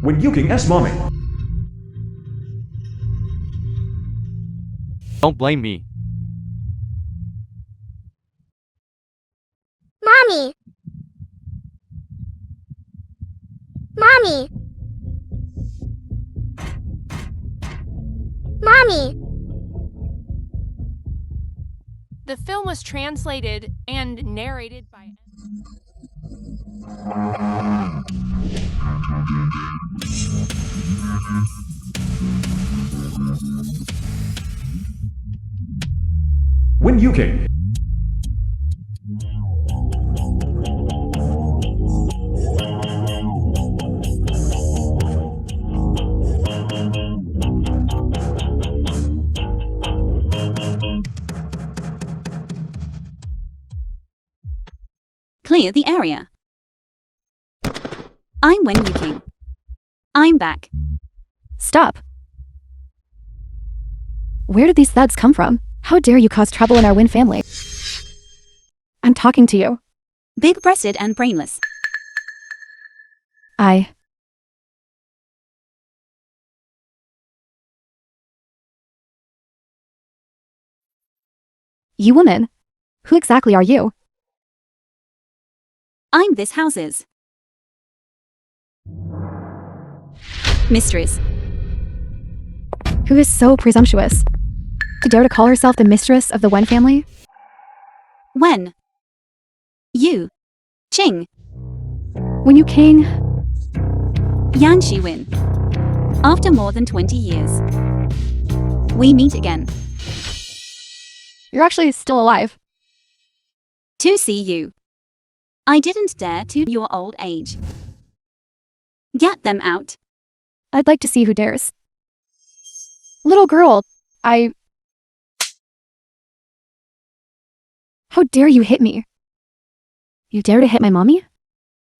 When Yuking as mommy. Don't blame me. Mommy! Mommy! Mommy! The film was translated and narrated by... When Yuking. Clear the area. I'm Wen Yuking. I'm back. Stop. Where did these thugs come from? How dare you cause trouble in our Win family? I'm talking to you. Big-breasted and brainless. You woman. Who exactly are you? I'm this house's mistress. Who is so presumptuous to dare to call herself the mistress of the Wen family? Wen. You. Qing. When you came... Yan Shi Wen. After more than 20 years, we meet again. You're actually still alive. To see you. I didn't dare to your old age. Get them out. I'd like to see who dares. Little girl, How dare you hit me? You dare to hit my mommy?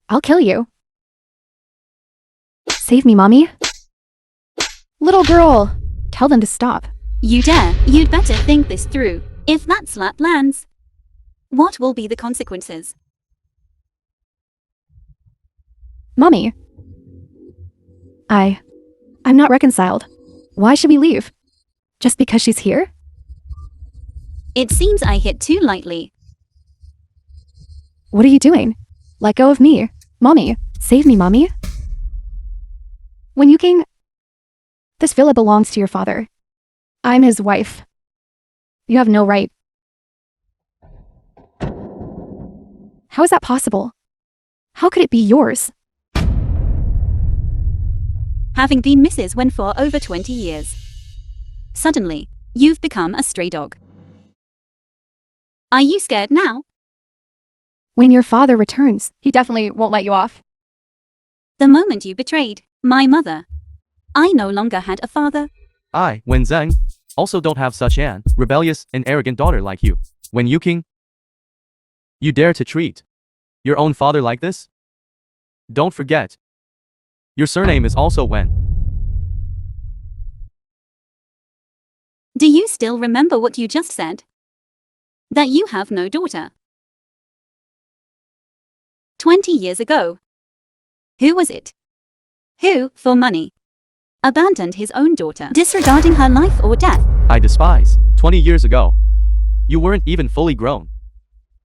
I'll kill you. Save me, mommy. Little girl, tell them to stop. You dare? You'd better think this through. If that slap lands, what will be the consequences? Mommy. I'm not reconciled. Why should we leave? Just because she's here? It seems I hit too lightly. What are you doing? Let go of me. Mommy, save me, mommy. When you came... This villa belongs to your father. I'm his wife. You have no right. How is that possible? How could it be yours? Having been Mrs. Wen for over 20 years, suddenly, you've become a stray dog. Are you scared now? When your father returns, he definitely won't let you off. The moment you betrayed my mother, I no longer had a father. I, Wen Zheng, also don't have such an rebellious and arrogant daughter like you. When Yuking, you dare to treat your own father like this? Don't forget, your surname is also Wen. Do you still remember what you just said? That you have no daughter. 20 years ago. Who was it? Who, for money, abandoned his own daughter, disregarding her life or death? I despise. 20 years ago. You weren't even fully grown.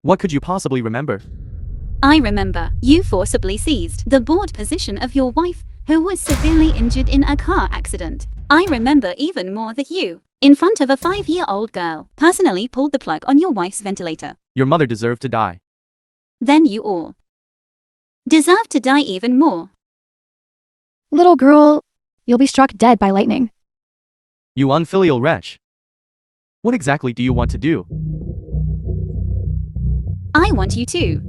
What could you possibly remember? I remember you forcibly seized the board position of your wife, who was severely injured in a car accident. I remember even more that you, in front of a 5-year-old girl, personally pulled the plug on your wife's ventilator. Your mother deserved to die. Then you all deserve to die even more. Little girl, you'll be struck dead by lightning. You unfilial wretch. What exactly do you want to do? I want you to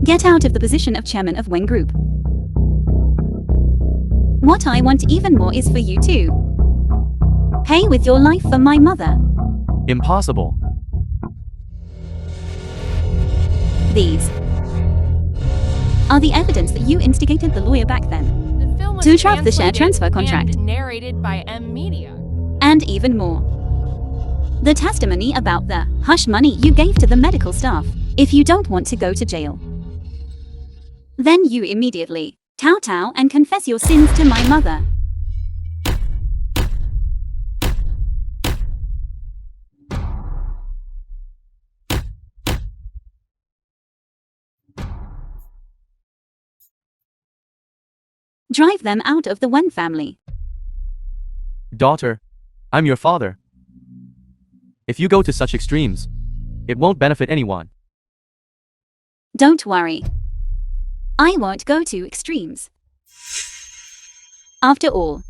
get out of the position of chairman of Wen Group. What I want even more is for you to pay with your life for my mother. Impossible. These are the evidence that you instigated the lawyer back then The film was to trap the share translated transfer contract. and narrated by M Media. And even more, the testimony about the hush money you gave to the medical staff. If you don't want to go to jail, then you immediately Kowtow and confess your sins to my mother. Drive them out of the Wen family. Daughter, I'm your father. If you go to such extremes, it won't benefit anyone. Don't worry. I won't go to extremes. After all,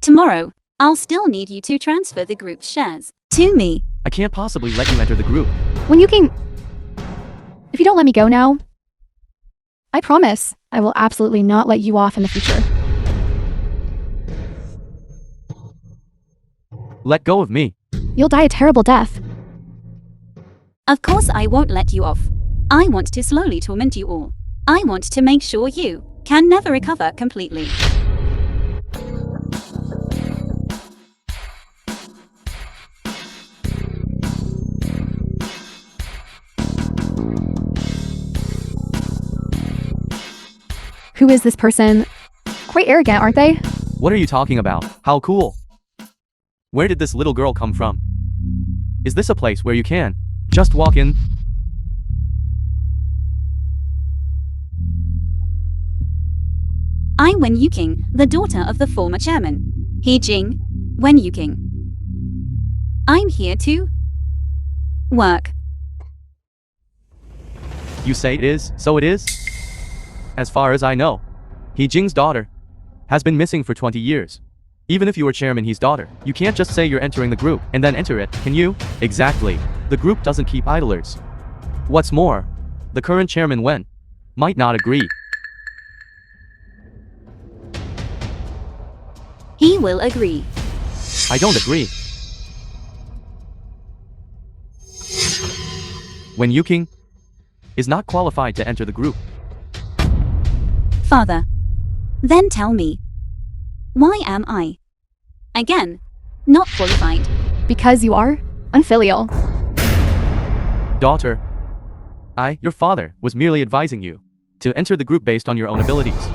tomorrow, I'll still need you to transfer the group's shares to me. I can't possibly let you enter the group. When Yuking, if you don't let me go now, I promise I will absolutely not let you off in the future. Let go of me. You'll die a terrible death. Of course I won't let you off. I want to slowly torment you all. I want to make sure you can never recover completely. Who is this person? Quite arrogant, aren't they? What are you talking about? How cool. Where did this little girl come from? Is this a place where you can just walk in? I'm Wen Yuking, the daughter of the former chairman. He Jing, Wen Yuking. I'm here to work. You say it is, so it is? As far as I know, He Jing's daughter has been missing for 20 years. Even if you are chairman He's daughter, you can't just say you're entering the group and then enter it, can you? Exactly. The group doesn't keep idlers. What's more, the current chairman Wen might not agree. He will agree. I don't agree. Wen Yuking is not qualified to enter the group. Father. Then tell me. Why am I, again, not qualified? Because you are unfilial. Daughter, your father, was merely advising you to enter the group based on your own abilities.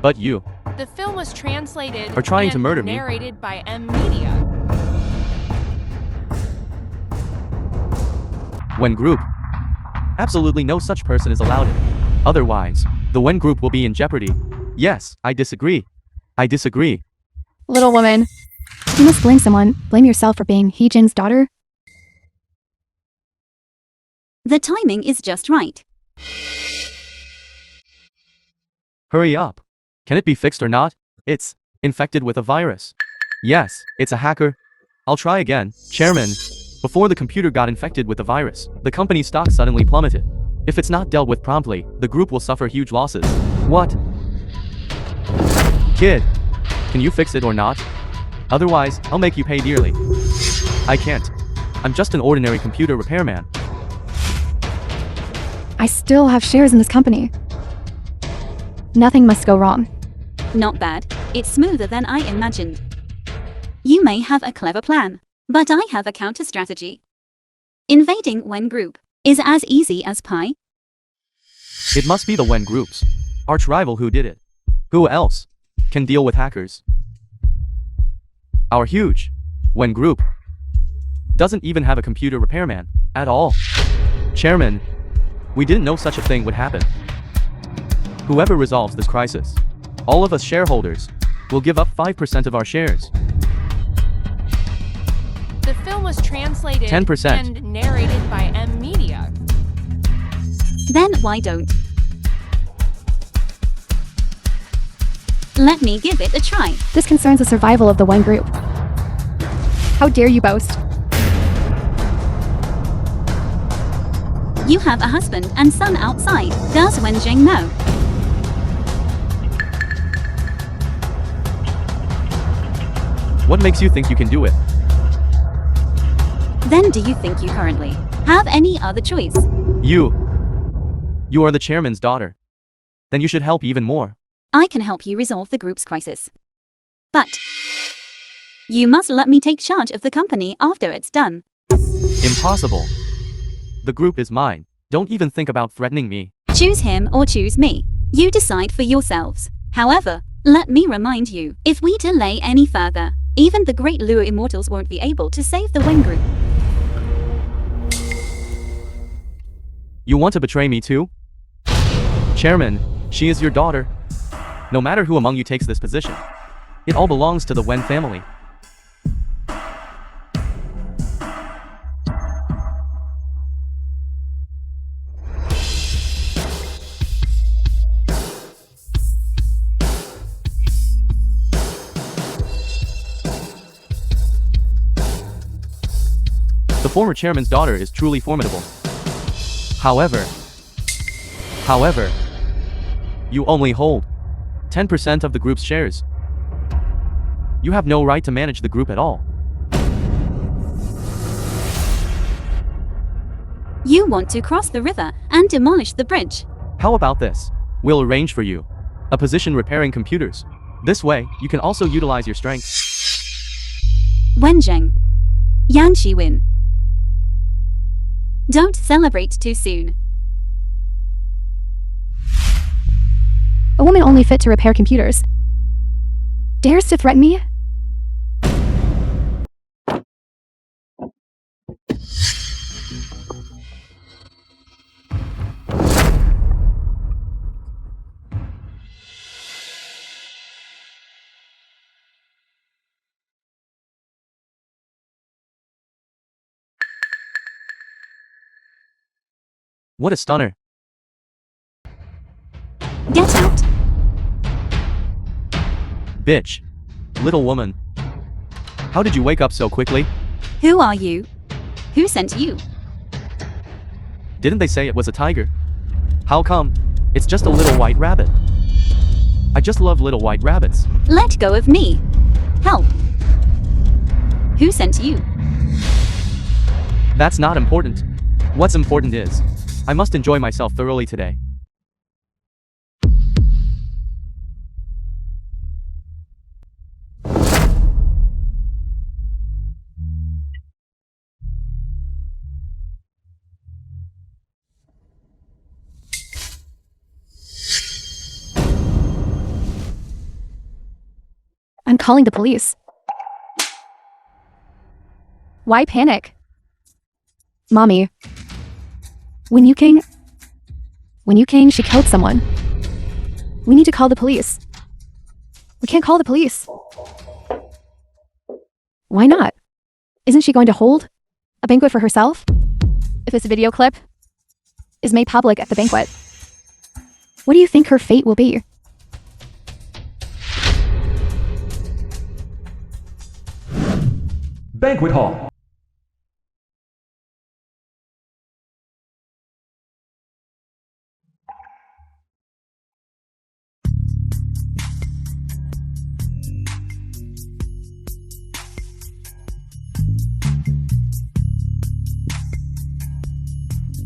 But you The film was translated are trying to and murder me. narrated by M Media. Wen group. Absolutely no such person is allowed in. Otherwise, the Wen group will be in jeopardy. Yes, I disagree. I disagree. Little woman, you must blame someone. Blame yourself for being He Jing's daughter. The timing is just right. Hurry up. Can it be fixed or not? It's infected with a virus. Yes, it's a hacker. I'll try again. Chairman, before the computer got infected with the virus, the company's stock suddenly plummeted. If it's not dealt with promptly, the group will suffer huge losses. What? Kid, can you fix it or not? Otherwise, I'll make you pay dearly. I can't. I'm just an ordinary computer repairman. I still have shares in this company. Nothing must go wrong. Not bad. It's smoother than I imagined. You may have a clever plan, but I have a counter strategy. Invading Wen group is as easy as pie. It must be the Wen groups. Arch rival who did it. Who else can deal with hackers? Our huge Wen group doesn't even have a computer repairman at all. Chairman, we didn't know such a thing would happen. Whoever resolves this crisis, all of us shareholders will give up 5% of our shares. The film was translated 10%. and narrated by M Media. Then why don't? Let me give it a try. This concerns the survival of the Wen group. How dare you boast? You have a husband and son outside. Does Wen Jing know? What makes you think you can do it? Then do you think you currently have any other choice? You are the chairman's daughter. Then you should help even more. I can help you resolve the group's crisis. But you must let me take charge of the company after it's done. Impossible. The group is mine. Don't even think about threatening me. Choose him or choose me. You decide for yourselves. However, let me remind you, if we delay any further, even the great Lure immortals won't be able to save the Wen group. You want to betray me too? Chairman, she is your daughter. No matter who among you takes this position, it all belongs to the Wen family. The former chairman's daughter is truly formidable. However, you only hold 10% of the group's shares. You have no right to manage the group at all. You want to cross the river and demolish the bridge. How about this? We'll arrange for you a position repairing computers. This way, you can also utilize your strength. Wenjing. Yan Shiwin. Don't celebrate too soon. A woman only fit to repair computers dares to threaten me? What a stunner. Get out. Bitch. Little woman. How did you wake up so quickly? Who are you? Who sent you? Didn't they say it was a tiger? How come? It's just a little white rabbit. I just love little white rabbits. Let go of me. Help. Who sent you? That's not important. What's important is, I must enjoy myself thoroughly today. I'm calling the police. Why panic? Mommy. When you came, she killed someone. We need to call the police. We can't call the police. Why not? Isn't she going to hold a banquet for herself? If this video clip is made public at the banquet, what do you think her fate will be? Banquet hall.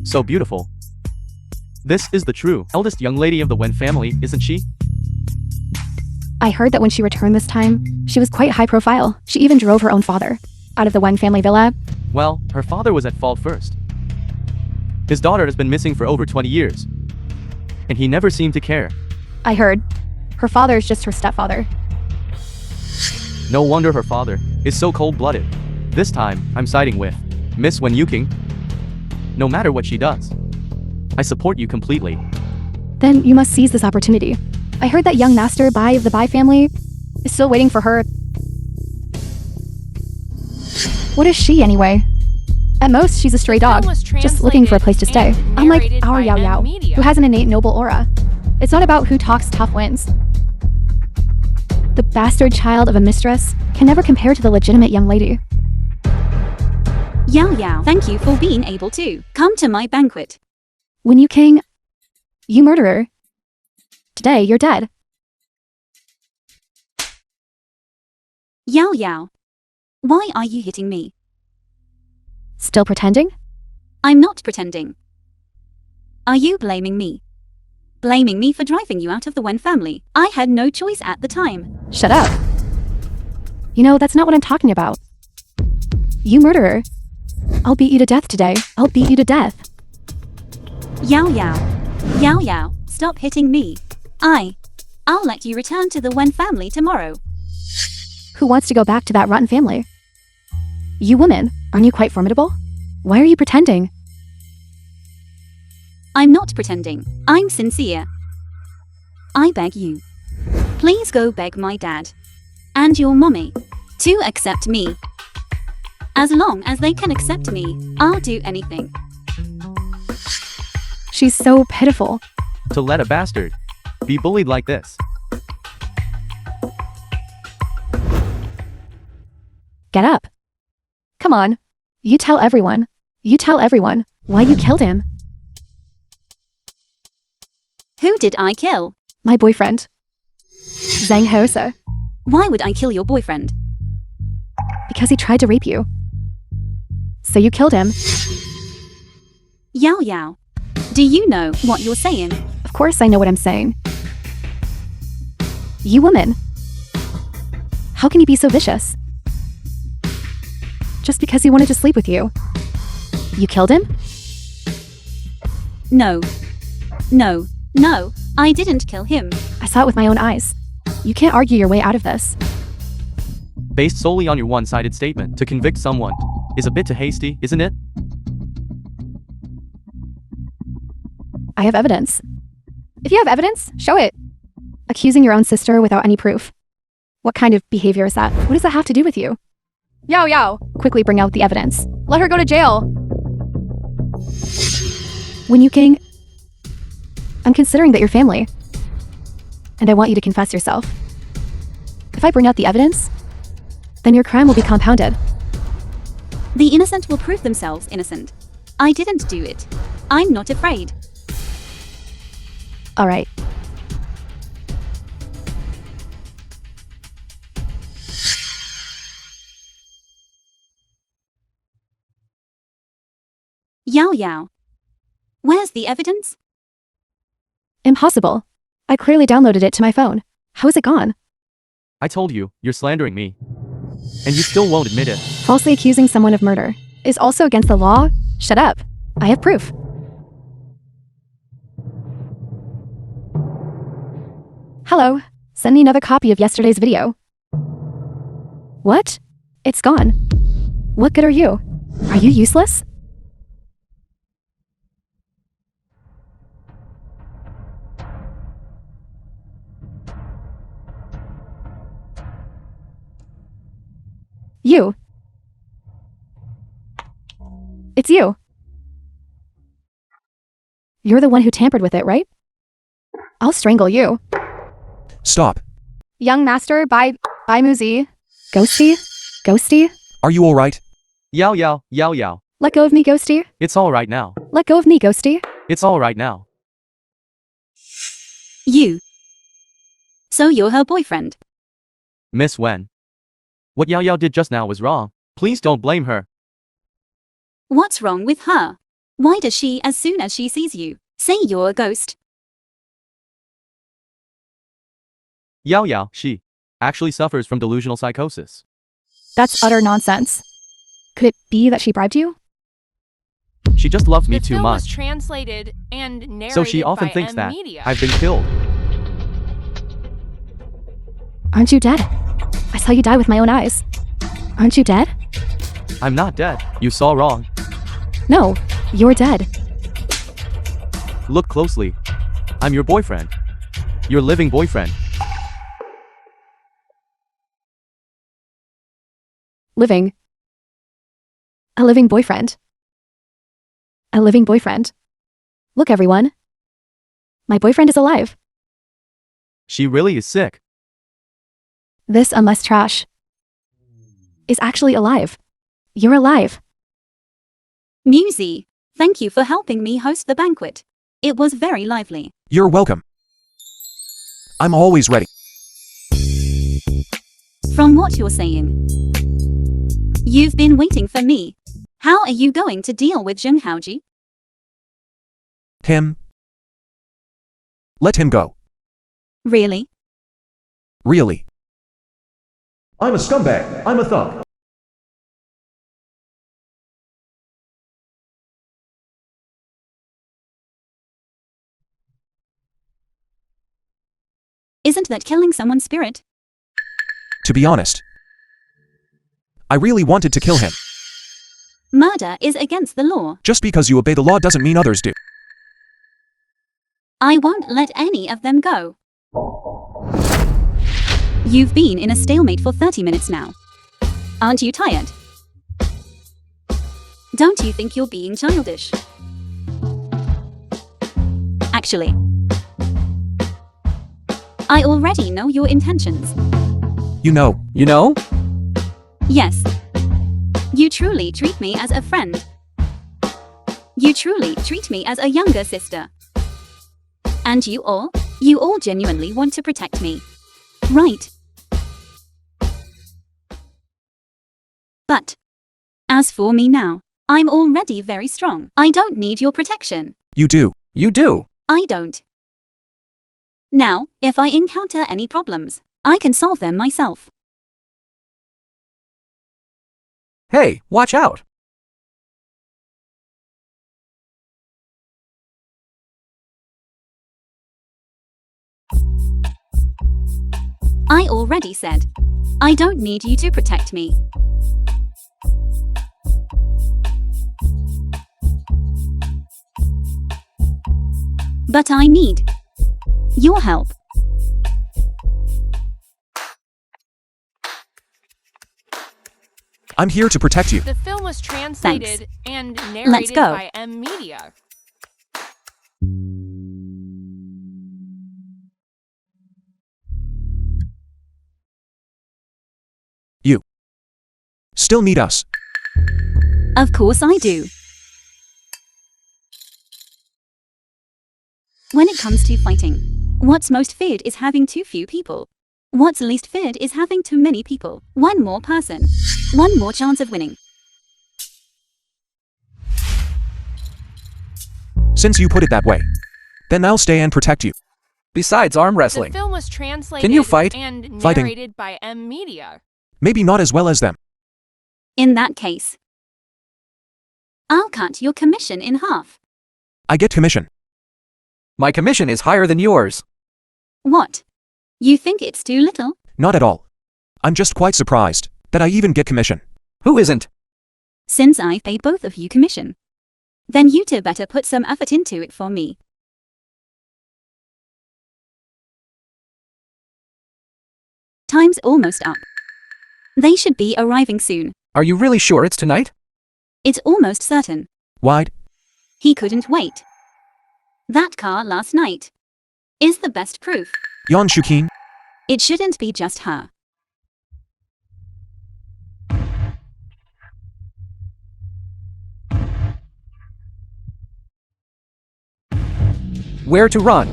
So beautiful. This is the true eldest young lady of the Wen family, isn't she? I heard that when she returned this time, she was quite high profile. She even drove her own father out of the Wen family villa. Well, her father was at fault first. His daughter has been missing for over 20 years. And he never seemed to care. I heard. Her father is just her stepfather. No wonder her father is so cold-blooded. This time, I'm siding with Miss Wen Yuking. No matter what she does, I support you completely. Then you must seize this opportunity. I heard that young master Bai of the Bai family is still waiting for her. What is she anyway? At most, she's a stray dog, just looking for a place to stay. Unlike our Yao Yao, who has an innate noble aura. It's not about who talks tough wins. The bastard child of a mistress can never compare to the legitimate young lady. Yao Yao, thank you for being able to come to my banquet. When you king, you murderer. Today, you're dead. Yao Yao, why are you hitting me? Still pretending? I'm not pretending. Are you blaming me? Blaming me for driving you out of the Wen family? I had no choice at the time. Shut up. You know, that's not what I'm talking about. You murderer. I'll beat you to death today. I'll beat you to death. Yao Yao. Yao Yao, stop hitting me. I'll let you return to the Wen family tomorrow. Who wants to go back to that rotten family? You woman, aren't you quite formidable? Why are you pretending? I'm not pretending. I'm sincere. I beg you. Please go beg my dad and your mommy to accept me. As long as they can accept me, I'll do anything. She's so pitiful. To let a bastard be bullied like this. Get up. Come on. You tell everyone. You tell everyone why you killed him. Who did I kill? My boyfriend. Zhang Haosa. Why would I kill your boyfriend? Because he tried to rape you. So you killed him. Yao Yao. Do you know what you're saying? Of course I know what I'm saying. You woman. How can you be so vicious? Just because he wanted to sleep with you. You killed him? No, I didn't kill him. I saw it with my own eyes. You can't argue your way out of this. Based solely on your one-sided statement to convict someone is a bit too hasty, isn't it? I have evidence. If you have evidence, show it. Accusing your own sister without any proof. What kind of behavior is that? What does that have to do with you? Yao Yao, quickly bring out the evidence. Let her go to jail. When you king, I'm considering that you're family. And I want you to confess yourself. If I bring out the evidence, then your crime will be compounded. The innocent will prove themselves innocent. I didn't do it. I'm not afraid. All right. Yao Yao. Where's the evidence? Impossible. I clearly downloaded it to my phone. How is it gone? I told you, you're slandering me. And you still won't admit it. Falsely accusing someone of murder is also against the law. Shut up. I have proof. Hello. Send me another copy of yesterday's video. What? It's gone. What good are you? Are you useless? You. It's you. You're the one who tampered with it, right? I'll strangle you. Stop. Young master, bye Muzi. Ghosty? Ghosty? Are you alright? Yao Yao, Yao Yao. Let go of me, Ghosty. It's all right now. Let go of me, Ghosty. It's all right now. You. So you're her boyfriend. Miss Wen. What Yao Yao did just now was wrong. Please don't blame her. What's wrong with her? Why does she, as soon as she sees you, say you're a ghost? Yao Yao, she actually suffers from delusional psychosis. That's utter nonsense. Could it be that she bribed you? She just loves me The too film was much. translated and narrated So she often by thinks M that Media. I've been killed. Aren't you dead? I saw you die with my own eyes. Aren't you dead? I'm not dead. You saw wrong. No, you're dead. Look closely. I'm your boyfriend. Your living boyfriend. Living. A living boyfriend. A living boyfriend. Look, everyone. My boyfriend is alive. She really is sick. This, unless trash, is actually alive. You're alive. Musi, thank you for helping me host the banquet. It was very lively. You're welcome. I'm always ready. From what you're saying, you've been waiting for me. How are you going to deal with Zheng Haoji? Him. Let him go. Really? Really. I'm a scumbag. I'm a thug. Isn't that killing someone's spirit? To be honest, I really wanted to kill him. Murder is against the law. Just because you obey the law doesn't mean others do. I won't let any of them go. You've been in a stalemate for 30 minutes now. Aren't you tired? Don't you think you're being childish? Actually, I already know your intentions. You know. You know? Yes. You truly treat me as a friend. You truly treat me as a younger sister. And you all genuinely want to protect me. Right. But, as for me now, I'm already very strong. I don't need your protection. You do. You do. I don't. Now, if I encounter any problems, I can solve them myself. Hey, watch out! I already said, I don't need you to protect me. But I need your help. I'm here to protect you. The film was translated and Let's narrated go. by M Media. You still need us. Of course I do. When it comes to fighting, what's most feared is having too few people. What's least feared is having too many people. One more person. One more chance of winning. Since you put it that way, then I'll stay and protect you. Besides arm The wrestling. film was translated Can you fight? and Fighting. narrated by M Media. Maybe not as well as them. In that case, I'll cut your commission in half. I get commission. My commission is higher than yours. What? You think it's too little? Not at all. I'm just quite surprised that I even get commission. Who isn't? Since I've paid both of you commission, then you two better put some effort into it for me. Time's almost up. They should be arriving soon. Are you really sure it's tonight? It's almost certain. Wide? He couldn't wait. That car last night is the best proof. Yon Shukin? It shouldn't be just her. Where to run?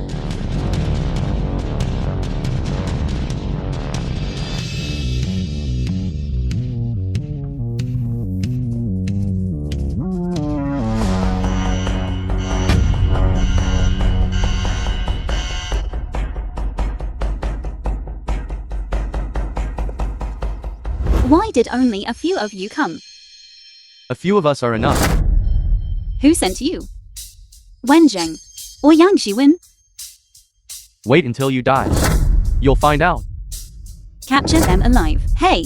Why did only a few of you come? A few of us are enough. Who sent you? Wen Zheng or Yang Xiwen? Wait until you die. You'll find out. Capture them alive. Hey,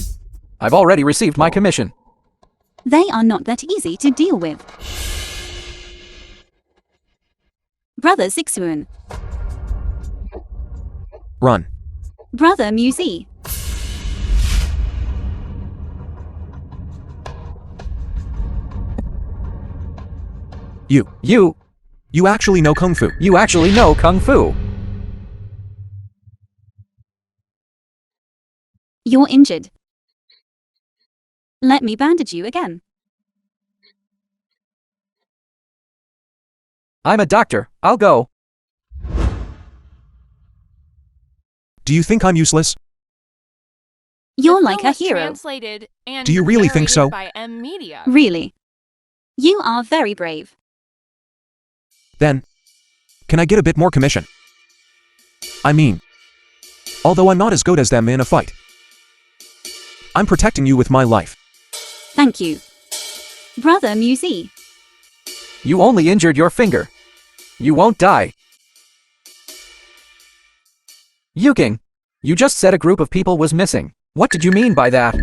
I've already received my commission. they are not that easy to deal with. Brother Zixuan, Run. Brother Muzi, You actually know Kung Fu. You actually know Kung Fu. you're injured. Let me bandage you again. I'm a doctor. I'll go. Do you think I'm useless? You're The like film a was hero. Translated and Do you really think narrated so? By M Media. Really? You are very brave. Then, can I get a bit more commission? I mean, although I'm not as good as them in a fight, I'm protecting you with my life. Thank you. Brother Muzi, You only injured your finger. You won't die. Yuking, you just said a group of people was missing. What did you mean by that?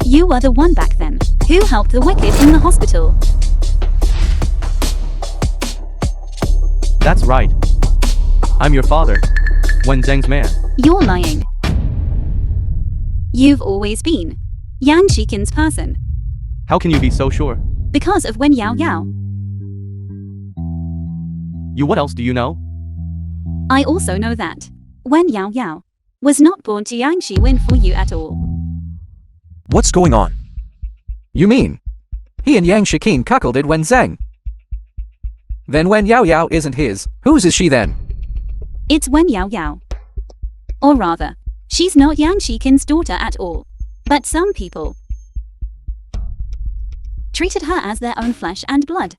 You were the one back then who helped the wicked in the hospital. That's right. I'm your father. Wen Zheng's man. You're lying. You've always been Yang Shikin's person How can you be so sure? because of Wen Yao Yao. What else do you know? I also know that Wen Yao Yao was not born to Yang Shiwin for you at all. What's going on? You mean he and Yang Shikin cuckolded Wen Zheng? Then Wen Yao Yao isn't his. Whose is she then? It's Wen Yao Yao. Or rather, she's not Yang Shikin's daughter at all. But some people treated her as their own flesh and blood.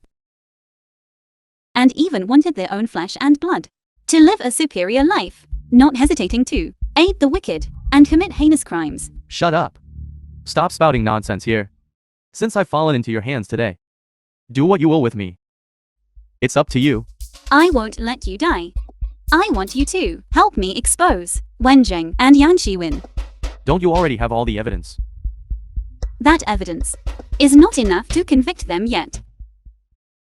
And even wanted their own flesh and blood to live a superior life, not hesitating to aid the wicked and commit heinous crimes. Shut up. Stop spouting nonsense here. Since I've fallen into your hands today, do what you will with me. It's up to you. I won't let you die. I want you to help me expose Wen Zheng and Yan Shiwin. Don't you already have all the evidence? That evidence is not enough to convict them yet.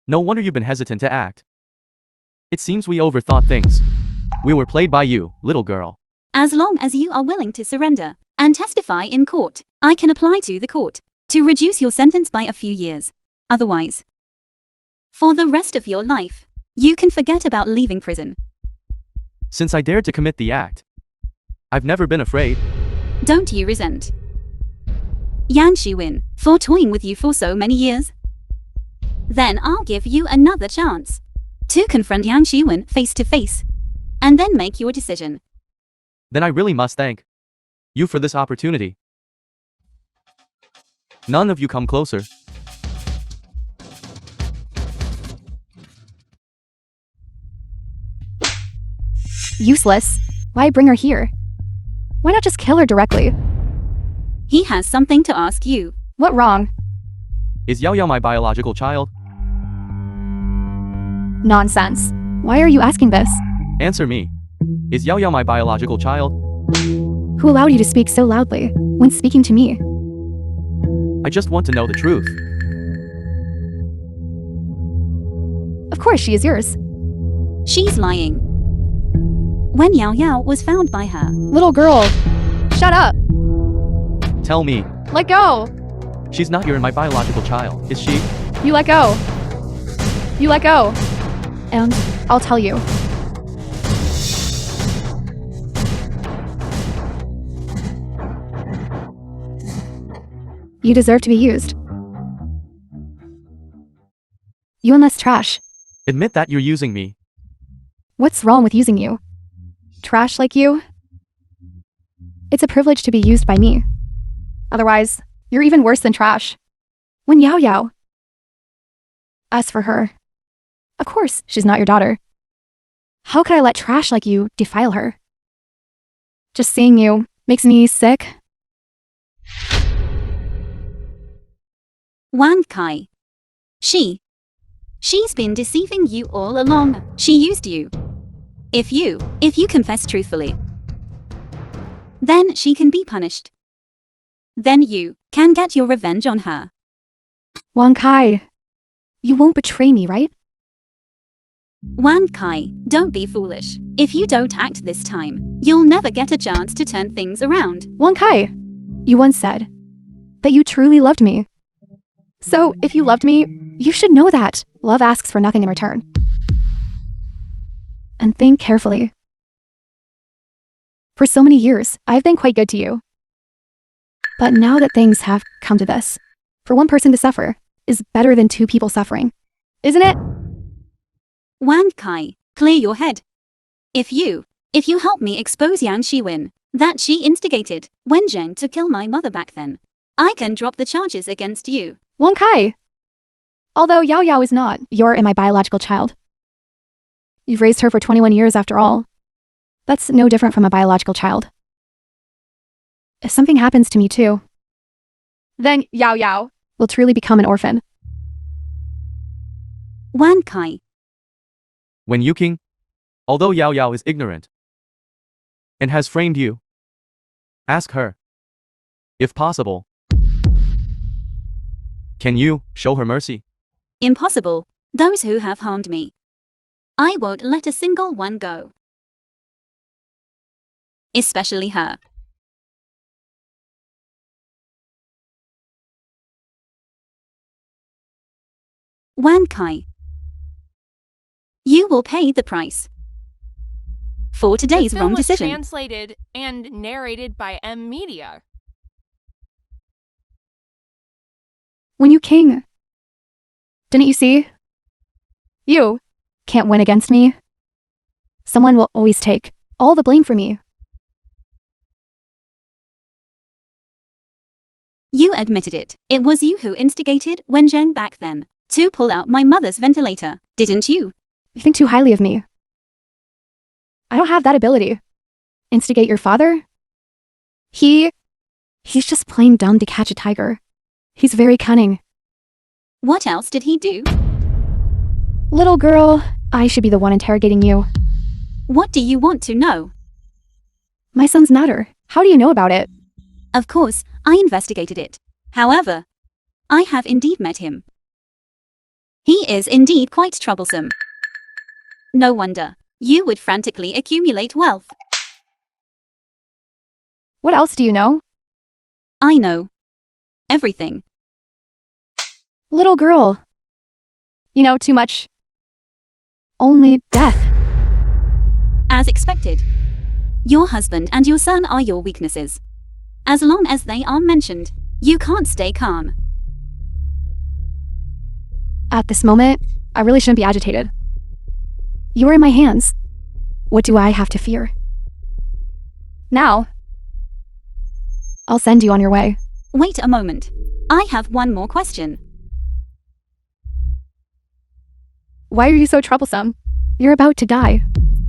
No wonder you've been hesitant to act. It seems we overthought things. We were played by you, little girl. As long as you are willing to surrender and testify in court, I can apply to the court to reduce your sentence by a few years. Otherwise, for the rest of your life, you can forget about leaving prison. Since I dared to commit the act, I've never been afraid. Don't you resent Yan Shiwin for toying with you for so many years? Then I'll give you another chance to confront Yan Shiwin face to face, and then make your decision. Then I really must thank you for this opportunity. None of you come closer. Useless. Why bring her here? Why not just kill her directly? He has something to ask you. What wrong? Is Yao Yao my biological child? Nonsense. Why are you asking this? Answer me. Is Yao Yao my biological child? Who allowed you to speak so loudly when speaking to me? I just want to know the truth. Of course she is yours. She's lying. Wen Yao Yao was found by her. Little girl. Shut up. Tell me, Let go. she's not my biological child, is she? You let go. You let go. And I'll tell you. You deserve to be used. You and this trash. Admit that you're using me. What's wrong with using you? Trash like you? It's a privilege to be used by me. Otherwise, you're even worse than trash. When Yao Yao. As for her, of course she's not your daughter. How could I let trash like you defile her? Just seeing you makes me sick. Wang Kai. She's been deceiving you all along. She used you. If you confess truthfully, then she can be punished. Then you can get your revenge on her. Wang Kai, you won't betray me, right? Wang Kai, don't be foolish. If you don't act this time, you'll never get a chance to turn things around. Wang Kai, you once said that you truly loved me. So, if you loved me, you should know that love asks for nothing in return. And think carefully. For so many years, I've been quite good to you. But now that things have come to this, for one person to suffer is better than two people suffering. Isn't it? Wang Kai, clear your head. If you help me expose Yang Shiwin, that she instigated Wen Zheng to kill my mother back then, I can drop the charges against you. Wang Kai. Although Yao Yao is not your and my biological child. You've raised her for 21 years after all. That's no different from a biological child. If something happens to me too, then Yao Yao will truly become an orphan. Wan Kai. When you king, although Yao Yao is ignorant and has framed you, ask her, if possible, can you show her mercy? Impossible. Those who have harmed me, I won't let a single one go. Especially her. Wan Kai. You will pay the price for today's the wrong film was decision. translated and narrated by M Media. When you king, didn't you see? You can't win against me. Someone will always take all the blame for me. You admitted it. It was you who instigated Wen Zheng back then to pull out my mother's ventilator, didn't you? You think too highly of me. I don't have that ability. Instigate your father? He's just plain dumb to catch a tiger. He's very cunning. What else did he do? Little girl, I should be the one interrogating you. What do you want to know? My son's Natter. How do you know about it? Of course, I investigated it. However, I have indeed met him. He is indeed quite troublesome. No wonder you would frantically accumulate wealth. What else do you know? I know everything. Little girl. You know too much. Only death. As expected, your husband and your son are your weaknesses. As long as they are mentioned, you can't stay calm. At this moment, I really shouldn't be agitated. You are in my hands. What do I have to fear? Now, I'll send you on your way. Wait a moment. I have one more question. Why are you so troublesome? You're about to die.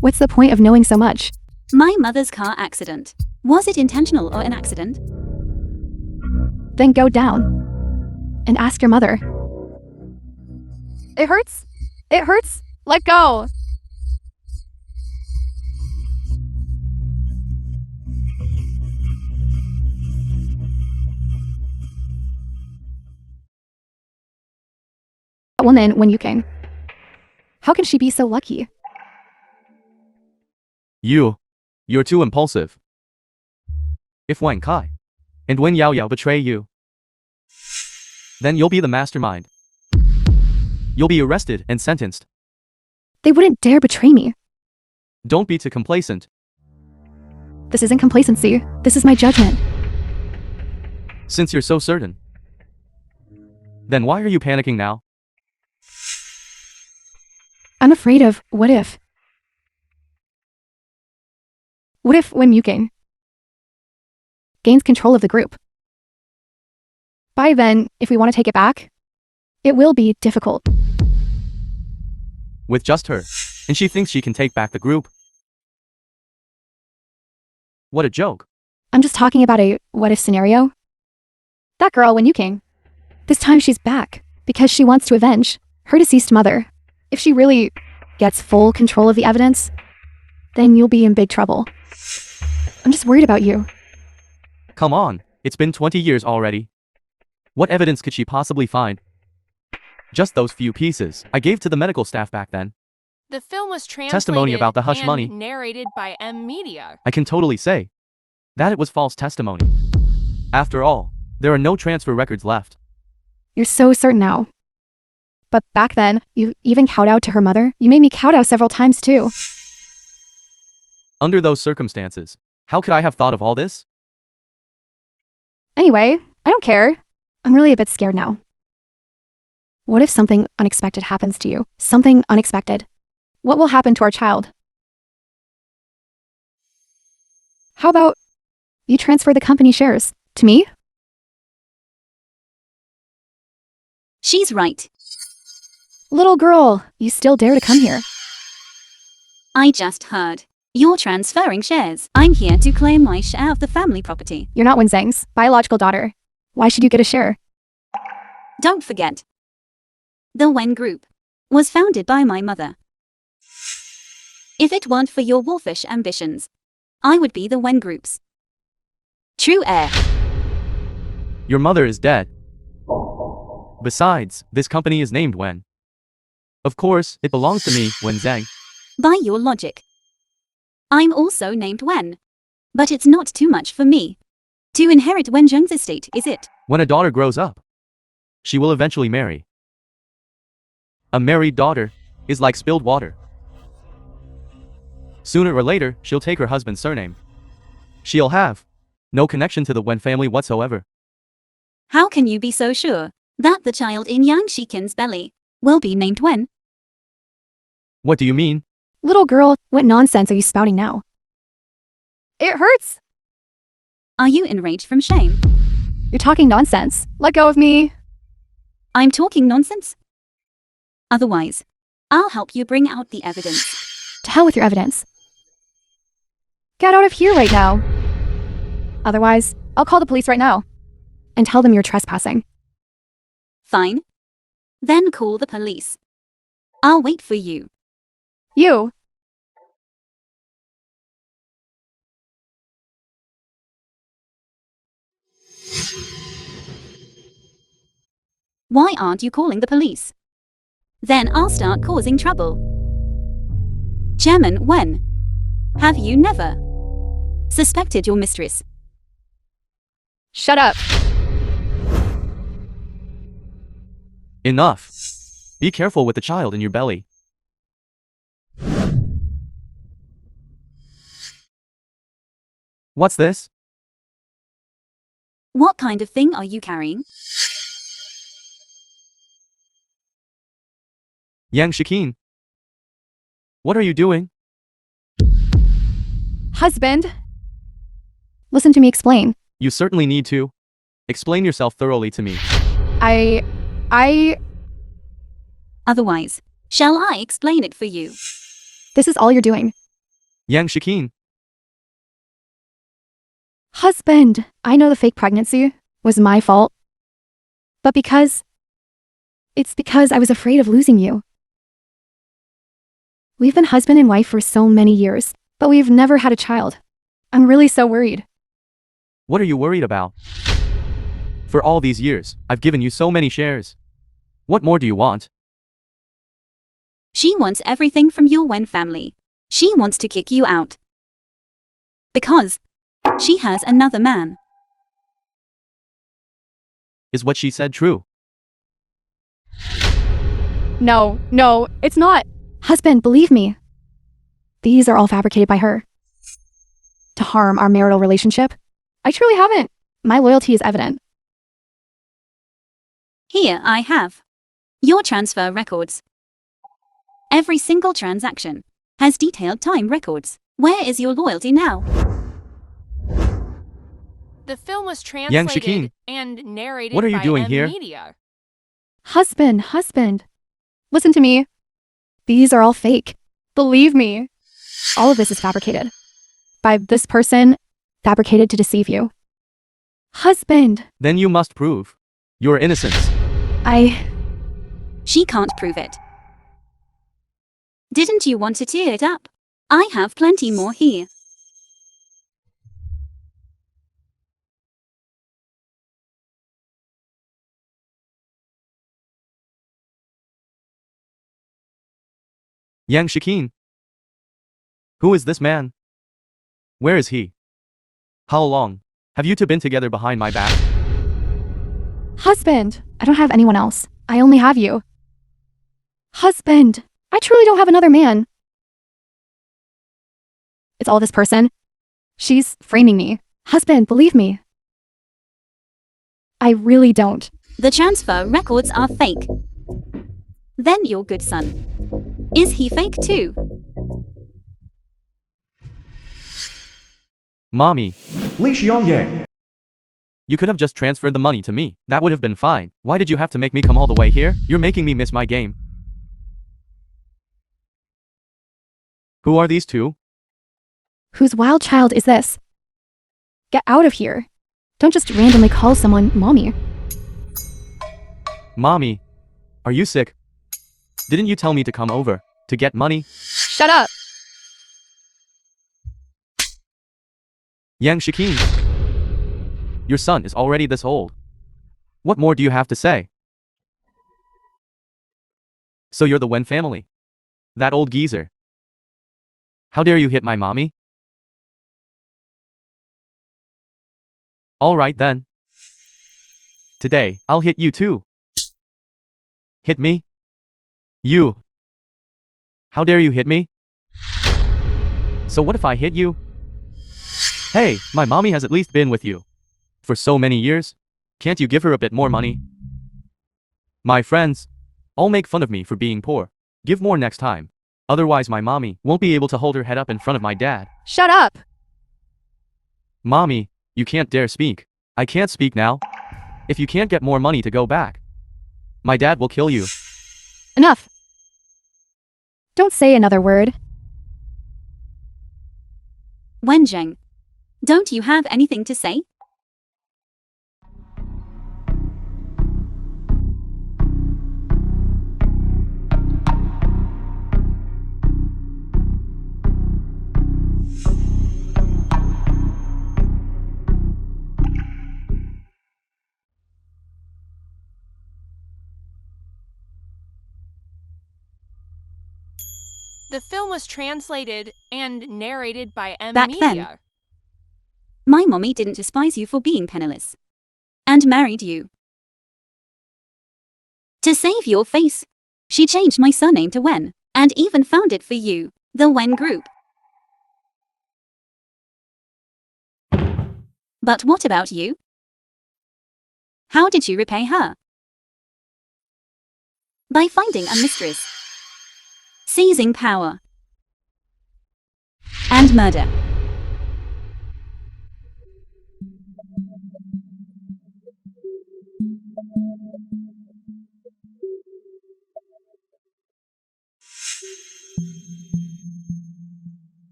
What's the point of knowing so much? My mother's car accident. Was it intentional or an accident? Then go down and ask your mother. It hurts. It hurts. Let go. That woman when you came. How can she be so lucky? You're too impulsive. If Wan Kai and Wen Yao Yao betray you, then you'll be the mastermind. You'll be arrested and sentenced. They wouldn't dare betray me. Don't be too complacent. This isn't complacency. This is my judgment. Since you're so certain, then why are you panicking now? I'm afraid of what if. What if Wen Yuking gains control of the group? By then, if we want to take it back, it will be difficult. With just her, and she thinks she can take back the group. What a joke. I'm just talking about a what-if scenario. That girl, Wen Yuking, this time she's back because she wants to avenge her deceased mother. If she really gets full control of the evidence, then you'll be in big trouble. I'm just worried about you. Come on, it's been 20 years already. What evidence could she possibly find? Just those few pieces I gave to the medical staff back then. The film was translated Testimony about the hush and money. narrated by M Media. I can totally say that it was false testimony. After all, there are no transfer records left. You're so certain now. But back then, you even kowtowed to her mother. You made me kowtow several times too. Under those circumstances, how could I have thought of all this? Anyway, I don't care. I'm really a bit scared now. What if something unexpected happens to you? Something unexpected. What will happen to our child? How about you transfer the company shares to me? She's right. Little girl, you still dare to come here. I just heard You're transferring shares. I'm here to claim my share of the family property. You're not Wen Zhang's biological daughter. Why should you get a share? Don't forget. The Wen Group was founded by my mother. If it weren't for your wolfish ambitions, I would be the Wen Group's true heir. Your mother is dead. Besides, this company is named Wen. Of course, it belongs to me, Wen Zhang. By your logic, I'm also named Wen. But it's not too much for me to inherit Wen Zheng's estate, is it? When a daughter grows up, she will eventually marry. A married daughter is like spilled water. Sooner or later, she'll take her husband's surname. She'll have no connection to the Wen family whatsoever. How can you be so sure that the child in Yang Shikin's belly will be named Wen? What do you mean? Little girl, what nonsense are you spouting now? It hurts. Are you enraged from shame? You're talking nonsense. Let go of me. I'm talking nonsense? Otherwise, I'll help you bring out the evidence. To hell with your evidence. Get out of here right now. Otherwise, I'll call the police right now and tell them you're trespassing. Fine. Then call the police. I'll wait for you. You. Why aren't you calling the police? Then I'll start causing trouble. Chairman Wen, have you never suspected your mistress? Shut up. Enough. Be careful with the child in your belly. What's this? What kind of thing are you carrying? Yang Shikin. What are you doing? Husband. Listen to me explain. You certainly need to. Explain yourself thoroughly to me. Otherwise, shall I explain it for you? This is all you're doing. Yang Shikin. Husband, I know the fake pregnancy was my fault. But it's because I was afraid of losing you. We've been husband and wife for so many years, but we've never had a child. I'm really so worried. What are you worried about? For all these years, I've given you so many shares. What more do you want? She wants everything from your Wen family. She wants to kick you out. Because she has another man. Is what she said true? No, it's not. Husband, believe me. These are all fabricated by her. To harm our marital relationship. I truly haven't. My loyalty is evident. Here I have your transfer records. Every single transaction has detailed time records. Where is your loyalty now? The film was Yang Shikin. translated and narrated What are you by doing M here? Media. Husband. Listen to me. These are all fake. Believe me. All of this is fabricated. By this person, fabricated to deceive you. Husband. Then you must prove your innocence. She can't prove it. Didn't you want to tear it up? I have plenty more here. Yang Shikin. Who is this man? Where is he? How long have you two been together behind my back? Husband. I don't have anyone else. I only have you. Husband. I truly don't have another man. It's all this person. She's framing me. Husband, believe me. I really don't. The transfer records are fake. Then your good son. Is he fake too? Mommy, Li Xiaoyang. you could have just transferred the money to me. That would have been fine. Why did you have to make me come all the way here? You're making me miss my game. Who are these two? Whose wild child is this? Get out of here. Don't just randomly call someone mommy. Mommy, are you sick? Didn't you tell me to come over to get money? Shut up. Yang Shikin, your son is already this old. What more do you have to say? So you're the Wen family? That old geezer. How dare you hit my mommy? Alright then. Today, I'll hit you too. Hit me? You. How dare you hit me? So what if I hit you? Hey, my mommy has at least been with you for so many years. Can't you give her a bit more money? My friends all make fun of me for being poor. Give more next time. Otherwise my mommy won't be able to hold her head up in front of my dad. Shut up. Mommy, you can't dare speak. I can't speak now. If you can't get more money to go back, my dad will kill you. Enough. Don't say another word. Wenjing, don't you have anything to say? The film was translated and narrated by M. Back Media. then, my mommy didn't despise you for being penniless and married you. To save your face, she changed my surname to Wen and even founded for you the Wen Group. But what about you? How did you repay her? By finding a mistress, seizing power, and murder.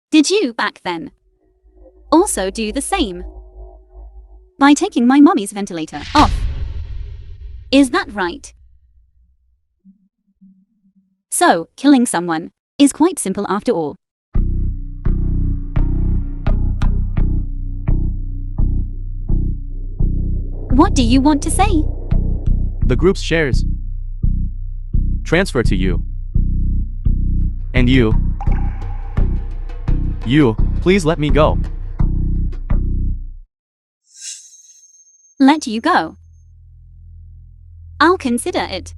Did you back then also do the same by taking my mommy's ventilator off? Is that right? So, killing someone is quite simple after all. What do you want to say? The group's shares transfer to you. And you, please let me go. Let you go. I'll consider it.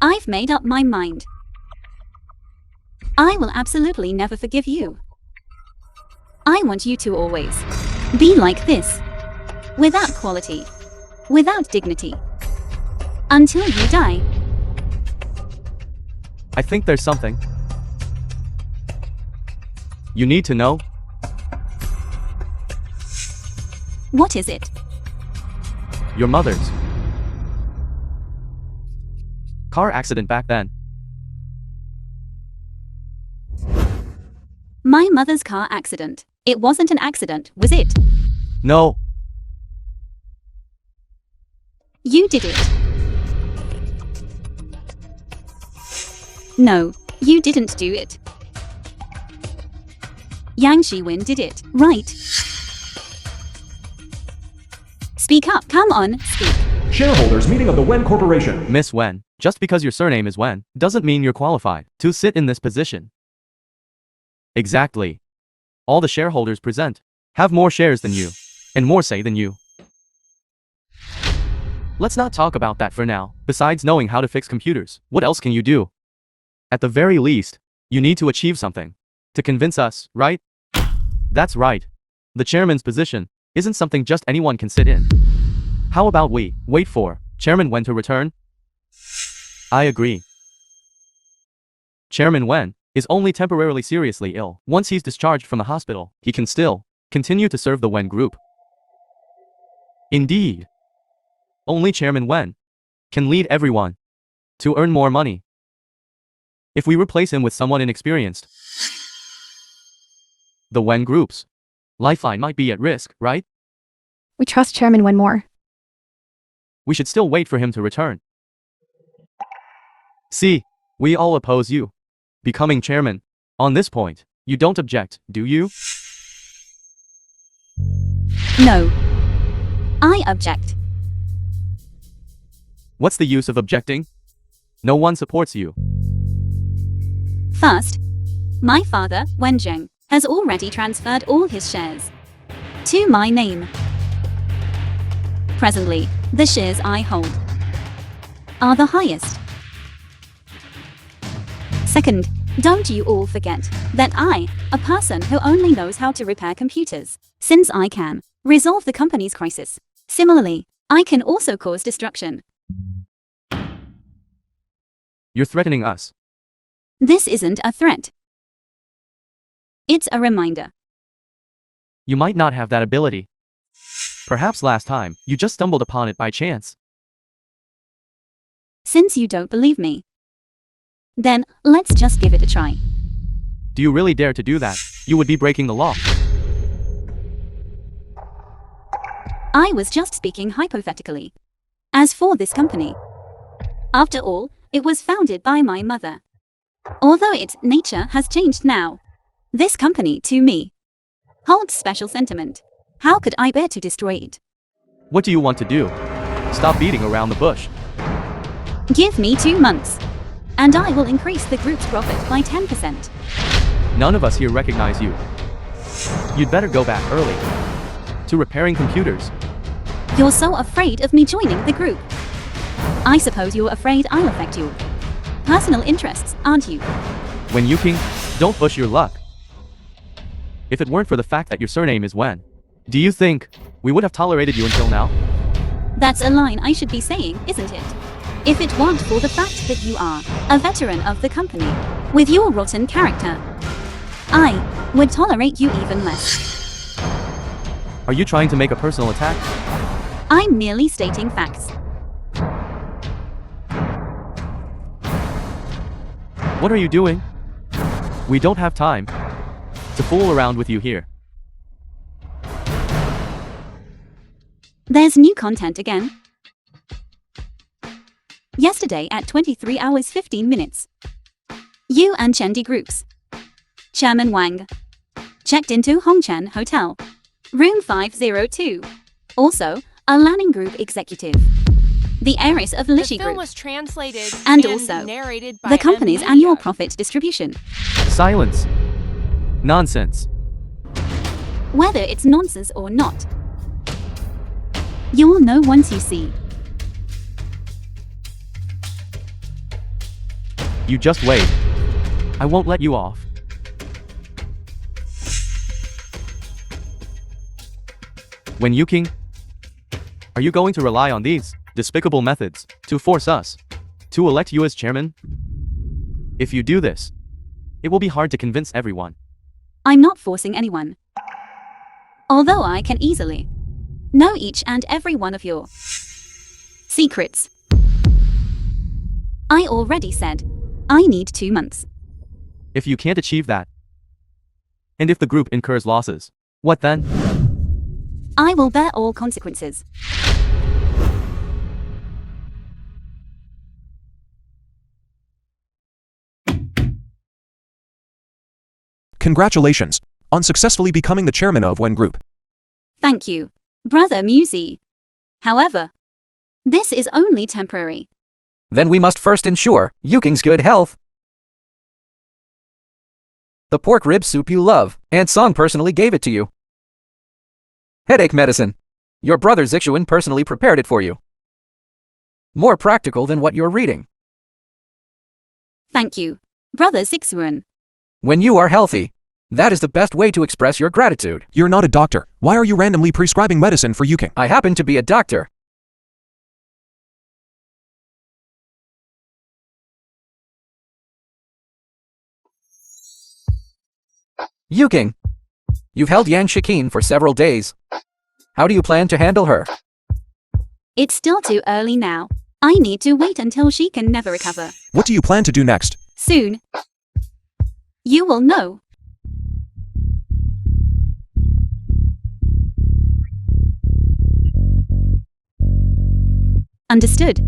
I've made up my mind. I will absolutely never forgive you. I want you to always be like this, without quality, without dignity, until you die. I think there's something you need to know. What is it? Your mother's car accident back then. My mother's car accident. It wasn't an accident, was it? No, You did it. No, you didn't do it. Yang Shiwin did it, right? Speak up, come on, speak. Shareholders meeting of the Wen Corporation. Miss Wen, just because your surname is Wen doesn't mean you're qualified to sit in this position. Exactly. All the shareholders present have more shares than you and more say than you. Let's not talk about that for now. Besides knowing how to fix computers, what else can you do? At the very least, you need to achieve something to convince us, right? That's right. The chairman's position isn't something just anyone can sit in. How about we wait for Chairman Wen to return? I agree. Chairman Wen is only temporarily seriously ill. Once he's discharged from the hospital, he can still continue to serve the Wen Group. Indeed. Only Chairman Wen can lead everyone to earn more money. If we replace him with someone inexperienced, the Wen group's lifeline might be at risk, right? We trust Chairman Wen more. We should still wait for him to return. See, we all oppose you becoming chairman. On this point, you don't object, do you? No. I object. What's the use of objecting? No one supports you. First, my father, Wen Zheng, has already transferred all his shares to my name. Presently, the shares I hold are the highest. Second, don't you all forget that I, a person who only knows how to repair computers, since I can resolve the company's crisis. Similarly, I can also cause destruction. You're threatening us. This isn't a threat. It's a reminder. You might not have that ability. Perhaps last time, you just stumbled upon it by chance. Since you don't believe me, then let's just give it a try. Do you really dare to do that? You would be breaking the law. I was just speaking hypothetically. As for this company, after all, it was founded by my mother. Although its nature has changed now, this company, to me, holds special sentiment. How could I bear to destroy it? What do you want to do? Stop beating around the bush. Give me 2 months, and I will increase the group's profit by 10%. None of us here recognize you. You'd better go back early to repairing computers. You're so afraid of me joining the group. I suppose you're afraid I'll affect your personal interests, aren't you? When you king, don't push your luck. If it weren't for the fact that your surname is Wen, do you think we would have tolerated you until now? That's a line I should be saying, isn't it? If it weren't for the fact that you are a veteran of the company, with your rotten character, I would tolerate you even less. Are you trying to make a personal attack? I'm merely stating facts. What are you doing? We don't have time to fool around with you here. There's new content again. Yesterday at 23 hours 15 minutes. You and Chendi groups. Chairman Wang checked into Hongchen Hotel, room 502. Also, a Lanning Group executive. The heiress of The Lishi film Group. was translated And also, narrated by the company's M annual Media. profit distribution. Silence. Nonsense. Whether it's nonsense or not, you'll know once you see. You just wait. I won't let you off. When you king, are you going to rely on these despicable methods to force us to elect you as chairman? If you do this, it will be hard to convince everyone. I'm not forcing anyone. Although I can easily know each and every one of your secrets. I already said I need 2 months. If you can't achieve that, and if the group incurs losses, what then? I will bear all consequences. Congratulations on successfully becoming the chairman of Wen Group. Thank you, Brother Musi. However, this is only temporary. Then we must first ensure Yuking's good health. The pork rib soup you love, and Song personally gave it to you. Headache medicine. Your brother Zixuan personally prepared it for you. More practical than what you're reading. Thank you, Brother Zixuan. When you are healthy, that is the best way to express your gratitude. You're not a doctor. Why are you randomly prescribing medicine for Yuking? I happen to be a doctor. Yuking, you've held Yang Shikin for several days. How do you plan to handle her? It's still too early now. I need to wait until she can never recover. What do you plan to do next? Soon. You will know. Understood.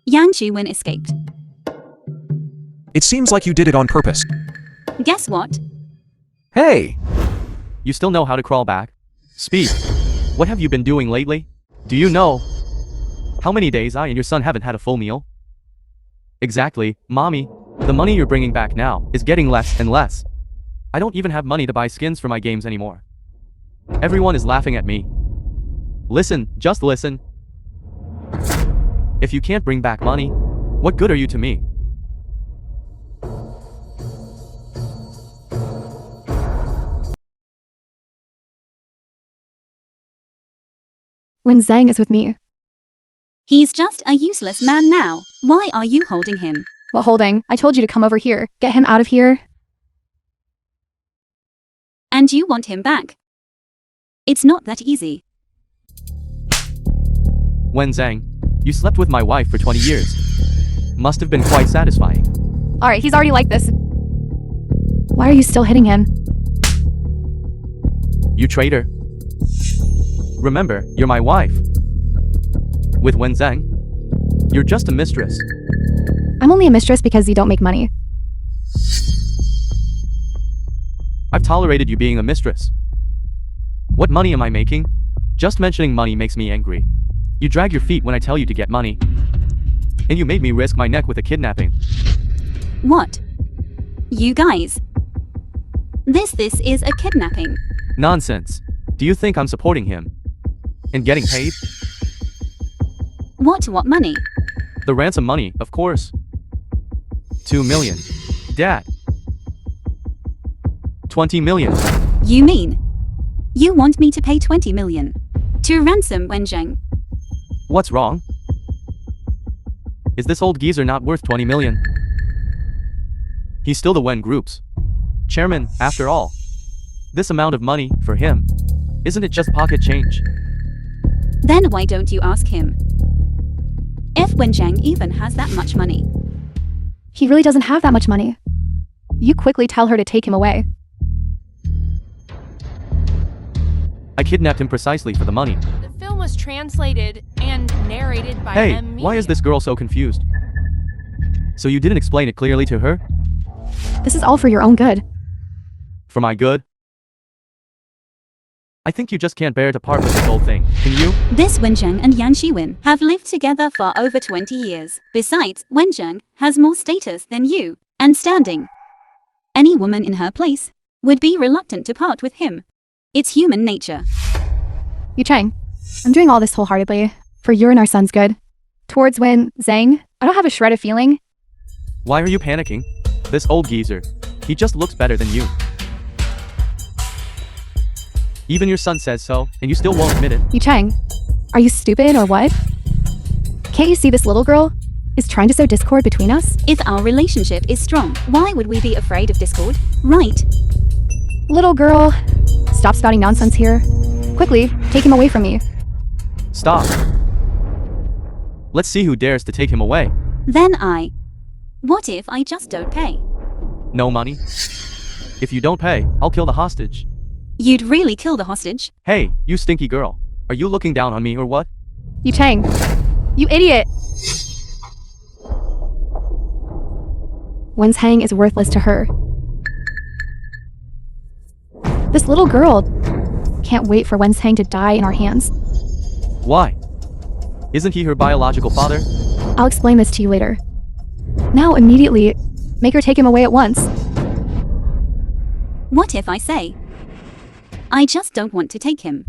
Yang Chi-wen escaped. It seems like you did it on purpose. Guess what? Hey! You still know how to crawl back? Speed. What have you been doing lately? Do you know how many days I and your son haven't had a full meal? Exactly, Mommy. The money you're bringing back now is getting less and less. I don't even have money to buy skins for my games anymore. Everyone is laughing at me. Listen, just listen. If you can't bring back money, what good are you to me? When Zhang is with me. He's just a useless man now. Why are you holding him? What holding? I told you to come over here. Get him out of here. And you want him back? It's not that easy. Wen Zhang, you slept with my wife for 20 years. Must have been quite satisfying. Alright, he's already like this. Why are you still hitting him? You traitor. Remember, you're my wife. With Wen Zhang, you're just a mistress. I'm only a mistress because you don't make money. I've tolerated you being a mistress. What money am I making? Just mentioning money makes me angry. You drag your feet when I tell you to get money. And you made me risk my neck with a kidnapping. What? You guys. This is a kidnapping. Nonsense. Do you think I'm supporting him? And getting paid? What money? The ransom money, of course. 2 million. Dad. 20 million. You mean you want me to pay 20 million to ransom Wen Zhang? What's wrong? Is this old geezer not worth 20 million? He's still the Wen Group's chairman, after all. This amount of money, for him, isn't it just pocket change? Then why don't you ask him? If Wen Zhang even has that much money. He really doesn't have that much money. You quickly tell her to take him away. I kidnapped him precisely for the money. The film was translated and narrated by Hey, M. why is this girl so confused? So you didn't explain it clearly to her? This is all for your own good. For my good? I think you just can't bear to part with this old thing, can you? This Wen Zhang and Yang Chi-wen have lived together for over 20 years. Besides, Wen Zhang has more status than you, and standing. Any woman in her place would be reluctant to part with him. It's human nature. Yu Chang, I'm doing all this wholeheartedly, for your and our son's good. Towards Wen Zhang, I don't have a shred of feeling. Why are you panicking? This old geezer, he just looks better than you. Even your son says so, and you still won't admit it. Yu Chang, are you stupid or what? Can't you see this little girl is trying to sow discord between us? If our relationship is strong, why would we be afraid of discord? Right. Little girl, stop spouting nonsense here. Quickly, take him away from me. Stop. Let's see who dares to take him away. Then what if I just don't pay? No money? If you don't pay, I'll kill the hostage. You'd really kill the hostage? Hey, you stinky girl. Are you looking down on me or what? Yu Chang, you idiot! Wen Zhang is worthless to her. This little girl can't wait for Wen Zhang to die in our hands. Why? Isn't he her biological father? I'll explain this to you later. Now, immediately, make her take him away at once. What if I say, I just don't want to take him?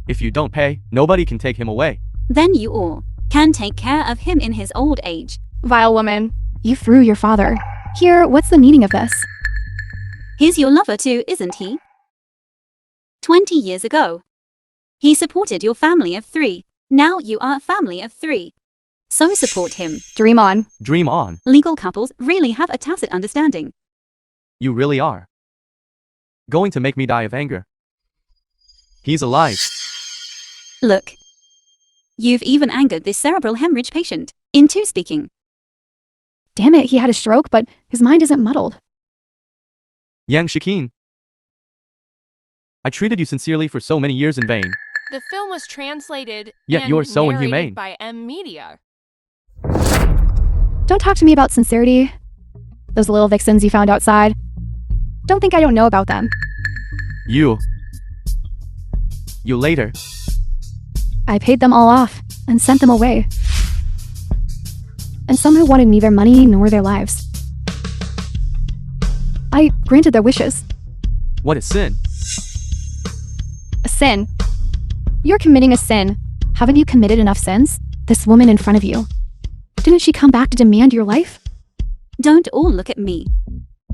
If you don't pay, nobody can take him away. Then you all can take care of him in his old age. Vile woman, you threw your father. Here, what's the meaning of this? He's your lover too, isn't he? 20 years ago, he supported your family of 3. Now you are a family of 3. So support him. Dream on. Dream on. Legal couples really have a tacit understanding. You really are going to make me die of anger. He's alive. Look. You've even angered this cerebral hemorrhage patient into speaking. Damn it, he had a stroke, but his mind isn't muddled. Yang Shikin. I treated you sincerely for so many years in vain. The film was translated Yet and you're so narrated inhumane. by M Media. Don't talk to me about sincerity. Those little vixens you found outside. Don't think I don't know about them. You later. I paid them all off and sent them away. And some who wanted neither money nor their lives. I granted their wishes. What is sin? A sin. You're committing a sin. Haven't you committed enough sins? This woman in front of you. Didn't she come back to demand your life? Don't all look at me.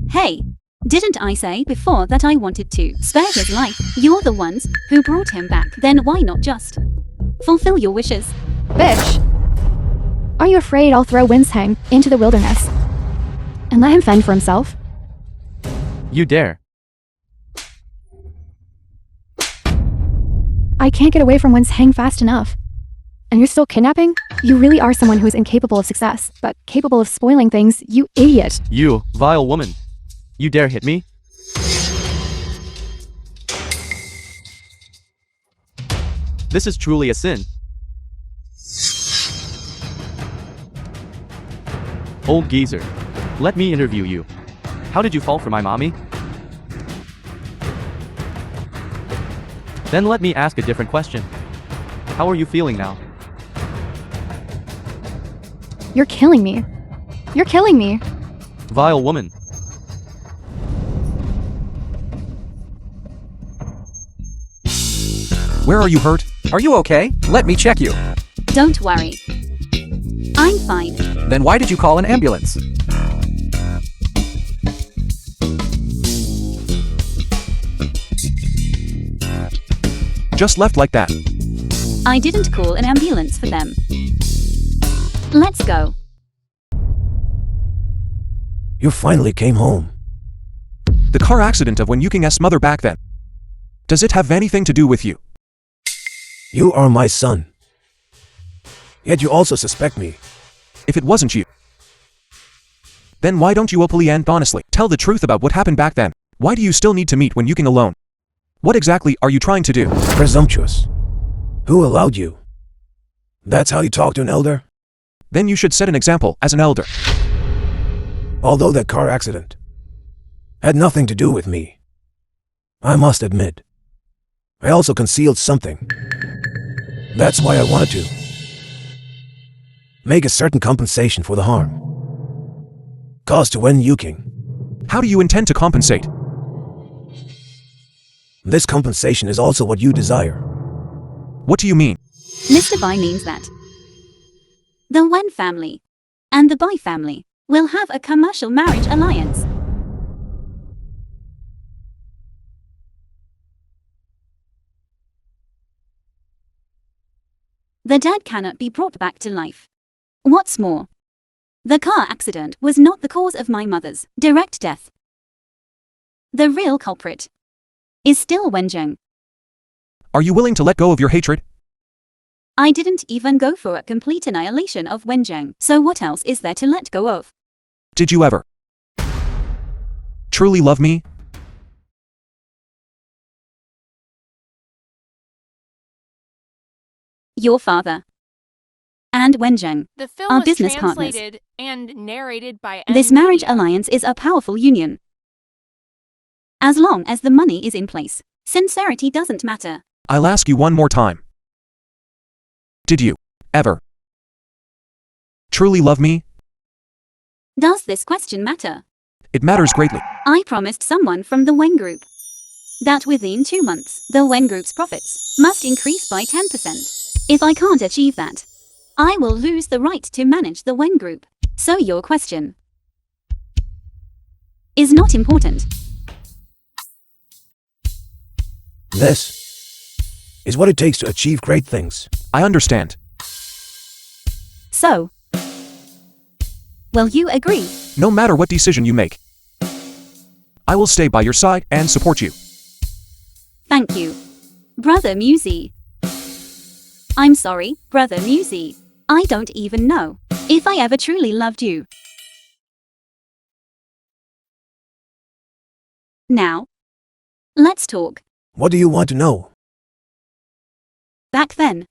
Hey, didn't I say before that I wanted to spare his life? You're the ones who brought him back. Then why not just fulfill your wishes? Bitch. Are you afraid I'll throw Winshang into the wilderness and let him fend for himself? You dare. I can't get away from Winshang fast enough. And you're still kidnapping? You really are someone who is incapable of success, but capable of spoiling things, you idiot. You, vile woman. You dare hit me? This is truly a sin. Old geezer. Let me interview you. How did you fall for my mommy? Then let me ask a different question. How are you feeling now? You're killing me. You're killing me. Vile woman. Where are you hurt? Are you okay? Let me check you. Don't worry. I'm fine. Then why did you call an ambulance? Just left like that. I didn't call an ambulance for them. Let's go. You finally came home. The car accident of Wen Yuking's mother back then. Does it have anything to do with you? You are my son. Yet you also suspect me. If it wasn't you, then why don't you openly and honestly tell the truth about what happened back then? Why do you still need to meet Wen Yuking alone? What exactly are you trying to do? Presumptuous. Who allowed you? That's how you talk to an elder? Then you should set an example as an elder. Although that car accident had nothing to do with me, I must admit, I also concealed something. That's why I wanted to make a certain compensation for the harm caused to Wen Yuking. How do you intend to compensate? This compensation is also what you desire. What do you mean? Mr. Bai means that the Wen family and the Bai family will have a commercial marriage alliance. The dead cannot be brought back to life. What's more, the car accident was not the cause of my mother's direct death. The real culprit is still Wenjing. Are you willing to let go of your hatred? I didn't even go for a complete annihilation of Wenjing, so what else is there to let go of? Did you ever truly love me? Your father and Wenjing The film are was business partners. translated and narrated by This M marriage Media. alliance is a powerful union. As long as the money is in place, sincerity doesn't matter. I'll ask you one more time. Did you ever truly love me? Does this question matter? It matters greatly. I promised someone from the Wen Group that within 2 months, the Wen Group's profits must increase by 10%. If I can't achieve that, I will lose the right to manage the Wen Group. So your question is not important. This is what it takes to achieve great things. I understand. So, will you agree? No matter what decision you make, I will stay by your side and support you. Thank you, Brother Musi. I'm sorry, brother Musi. I don't even know if I ever truly loved you. Now, let's talk. What do you want to know? Back then,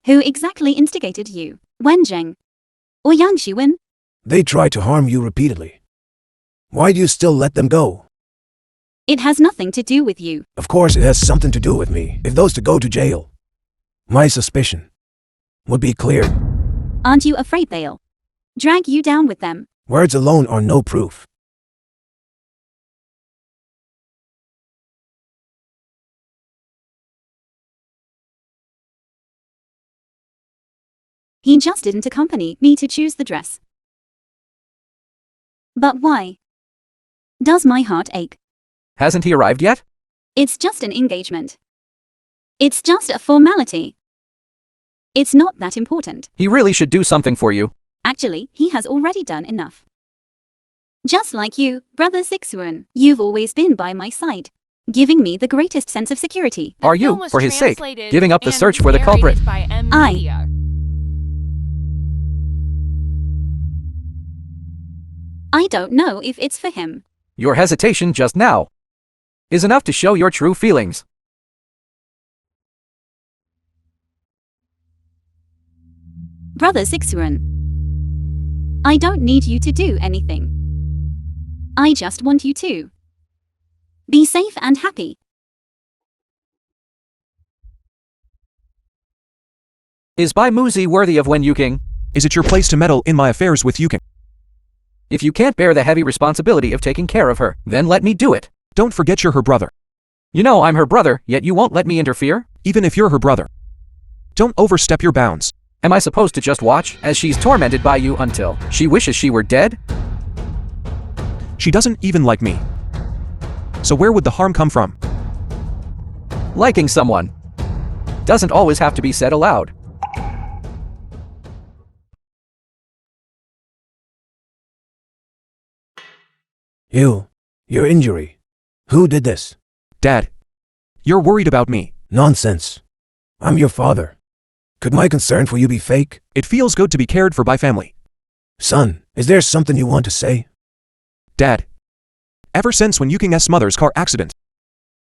who exactly instigated you? Wen Zheng or Yang Xiwen? They tried to harm you repeatedly. Why do you still let them go? It has nothing to do with you. Of course it has something to do with me. If those to go to jail, my suspicion would be cleared. Aren't you afraid they'll drag you down with them? Words alone are no proof. He just didn't accompany me to choose the dress. But why? Does my heart ache? Hasn't he arrived yet? It's just an engagement. It's just a formality. It's not that important. He really should do something for you. Actually, he has already done enough. Just like you, brother Sixuan, you've always been by my side, giving me the greatest sense of security. The Are film you, was for his sake, translated giving up the and search for the culprit? narrated by M. I- Media. I don't know if it's for him. Your hesitation just now is enough to show your true feelings. Brother Sixuan, I don't need you to do anything. I just want you to be safe and happy. Is Bai Muzi worthy of Wen Yuking? Is it your place to meddle in my affairs with Yuking? If you can't bear the heavy responsibility of taking care of her, then let me do it. Don't forget you're her brother. You know I'm her brother, yet you won't let me interfere? Even if you're her brother. Don't overstep your bounds. Am I supposed to just watch as she's tormented by you until she wishes she were dead? She doesn't even like me. So where would the harm come from? Liking someone doesn't always have to be said aloud. Your injury. Who did this? Dad, you're worried about me. Nonsense. I'm your father. Could my concern for you be fake? It feels good to be cared for by family. Son, is there something you want to say? Dad, ever since when Yuking's mother's car accident,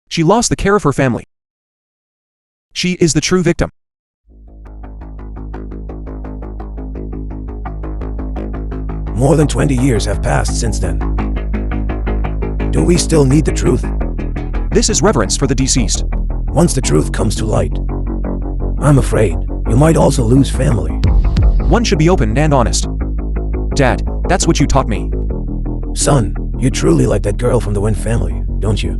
she lost the care of her family. She is the true victim. More than 20 years have passed since then. Do we still need the truth? This is reverence for the deceased. Once the truth comes to light, I'm afraid you might also lose family. One should be open and honest. Dad, that's what you taught me. Son, you truly like that girl from the Wen family, don't you?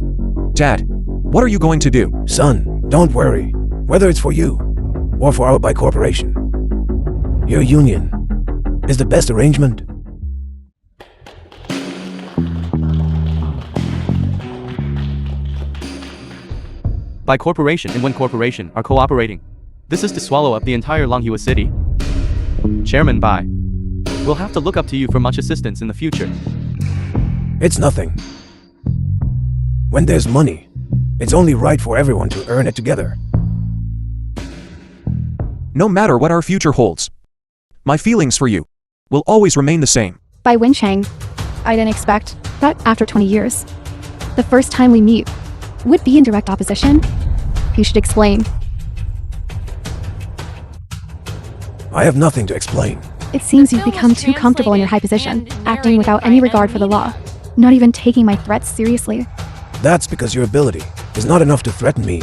Dad, what are you going to do? Son, don't worry. Whether it's for you or for our Bai Corporation, your union is the best arrangement. Bai Corporation and Wen Corporation are cooperating. This is to swallow up the entire Longhua city. Chairman Bai, we'll have to look up to you for much assistance in the future. It's nothing. When there's money, it's only right for everyone to earn it together. No matter what our future holds, my feelings for you will always remain the same. By Wen Chang, I didn't expect that after 20 years, the first time we meet would be in direct opposition. You should explain. I have nothing to explain. It seems you've Film was become too comfortable in your high position, translated and acting without narrated any by regard for the Media. law, not even taking my threats seriously. That's because your ability is not enough to threaten me.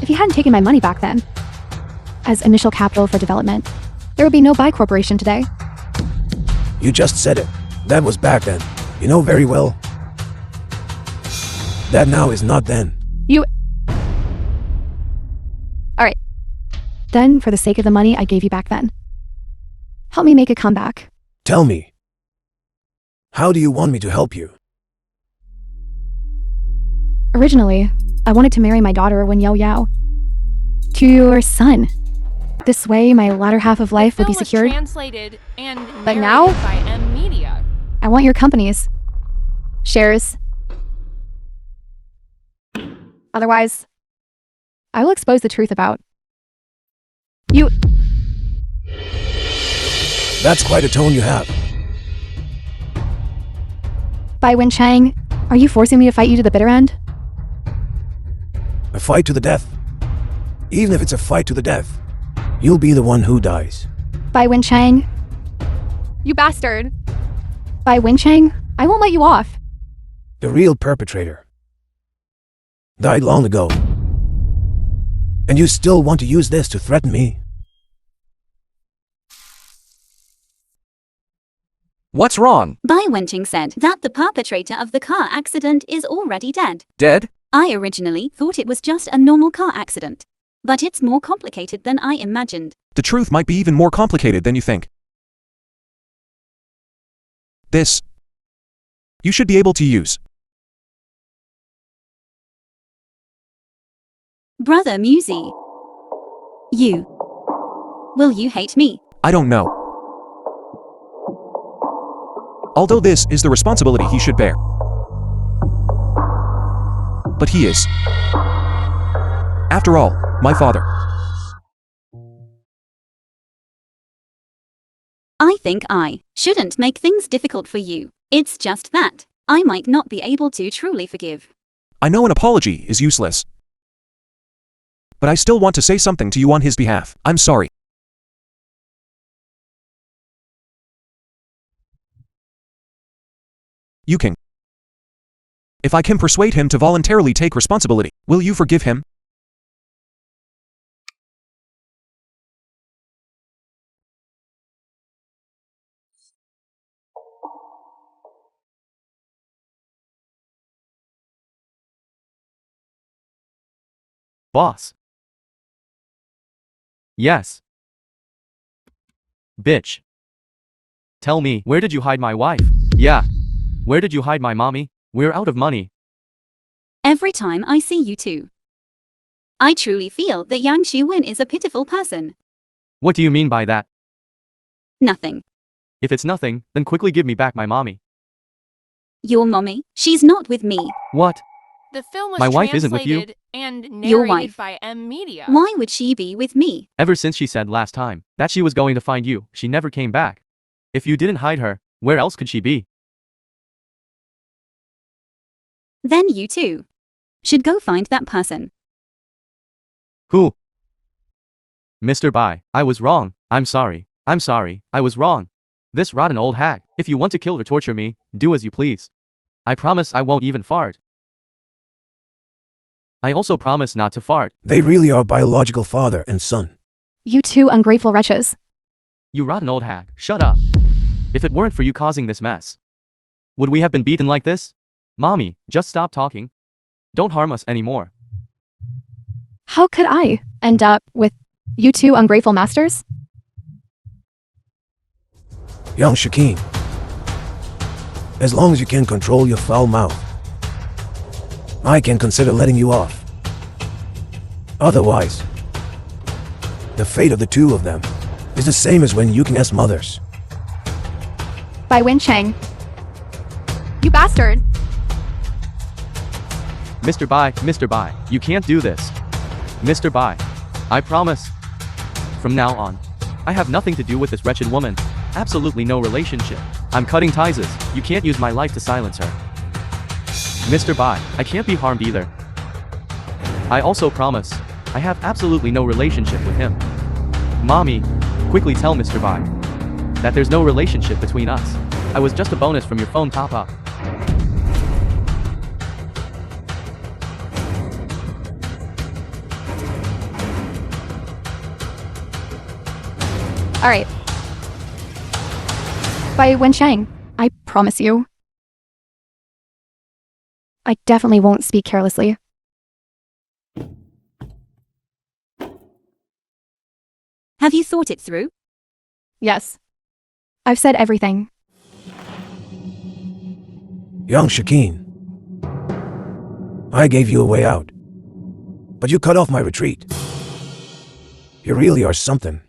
If you hadn't taken my money back then, as initial capital for development, there would be no Bai Corporation today. You just said it. That was back then. You know very well. That now is not then. Alright. Then, for the sake of the money I gave you back then, help me make a comeback. Tell me. How do you want me to help you? Originally, I wanted to marry my daughter Wen Yao Yao to your son. This way, my latter half of life would be Film was secured. translated and But narrated now- by M. Media. I want your companies. Shares. Otherwise, I will expose the truth about You. That's quite a tone you have. Bai Wen Chang, are you forcing me to fight you to the bitter end? A fight to the death. Even if it's a fight to the death, you'll be the one who dies. Bai Wen Chang. You bastard. Bai Wen Chang, I won't let you off. The real perpetrator died long ago. And you still want to use this to threaten me? What's wrong? Bai Wenqing said that the perpetrator of the car accident is already dead. Dead? I originally thought it was just a normal car accident. But it's more complicated than I imagined. The truth might be even more complicated than you think. This you should be able to use. Brother Musi. You. Will you hate me? I don't know. Although this is the responsibility he should bear. But he is, after all, my father. I think I shouldn't make things difficult for you. It's just that I might not be able to truly forgive. I know an apology is useless. But I still want to say something to you on his behalf. I'm sorry. You can. If I can persuade him to voluntarily take responsibility, will you forgive him? Boss. Yes. Bitch. Tell me, where did you hide my wife? Yeah. Where did you hide my mommy? We're out of money. Every time I see you two, I truly feel that Yang Xiwen is a pitiful person. What do you mean by that? Nothing. If it's nothing, then quickly give me back my mommy. Your mommy? She's not with me. What? The film was My wife isn't with you? translated and Your narrated wife. by M Media. Why would she be with me? Ever since she said last time that she was going to find you, she never came back. If you didn't hide her, where else could she be? Then you two should go find that person. Who? Mr. Bai, I was wrong. I'm sorry. I'm sorry. I was wrong. This rotten old hag. If you want to kill or torture me, do as you please. I promise I won't even fart. I also promise not to fart. They really are biological father and son. You two ungrateful wretches. You rotten old hag, shut up. If it weren't for you causing this mess, would we have been beaten like this? Mommy, just stop talking. Don't harm us anymore. How could I end up with you two ungrateful masters? Young Shakeen, as long as you can control your foul mouth, I can consider letting you off. Otherwise, the fate of the two of them is the same as when Yukin's mothers. Bai Wen Chang. You bastard. Mr. Bai, you can't do this. Mr. Bai, I promise. From now on, I have nothing to do with this wretched woman. Absolutely no relationship. I'm cutting ties. You can't use my life to silence her. Mr. Bai, I can't be harmed either. I also promise, I have absolutely no relationship with him. Mommy, quickly tell Mr. Bai that there's no relationship between us. I was just a bonus from your phone top-up. All right. Bai Wen Chang, I promise you. I definitely won't speak carelessly. Have you thought it through? Yes. I've said everything. Young Shakeen, I gave you a way out, but you cut off my retreat. You really are something.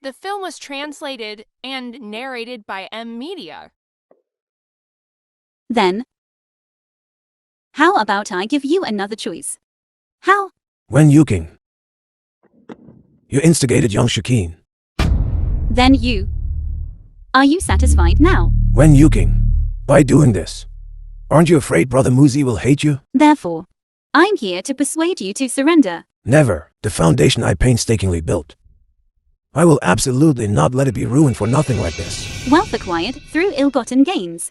The film was translated and narrated by M Media. Then, how about I give you another choice? How? When Yuking, You instigated young Shakeen. Then you. Are you satisfied now? Wen Yuking, by doing this, aren't you afraid Brother Muzi will hate you? Therefore, I'm here to persuade you to surrender. Never. The foundation I painstakingly built. I will absolutely not let it be ruined for nothing like this. Wealth acquired through ill-gotten gains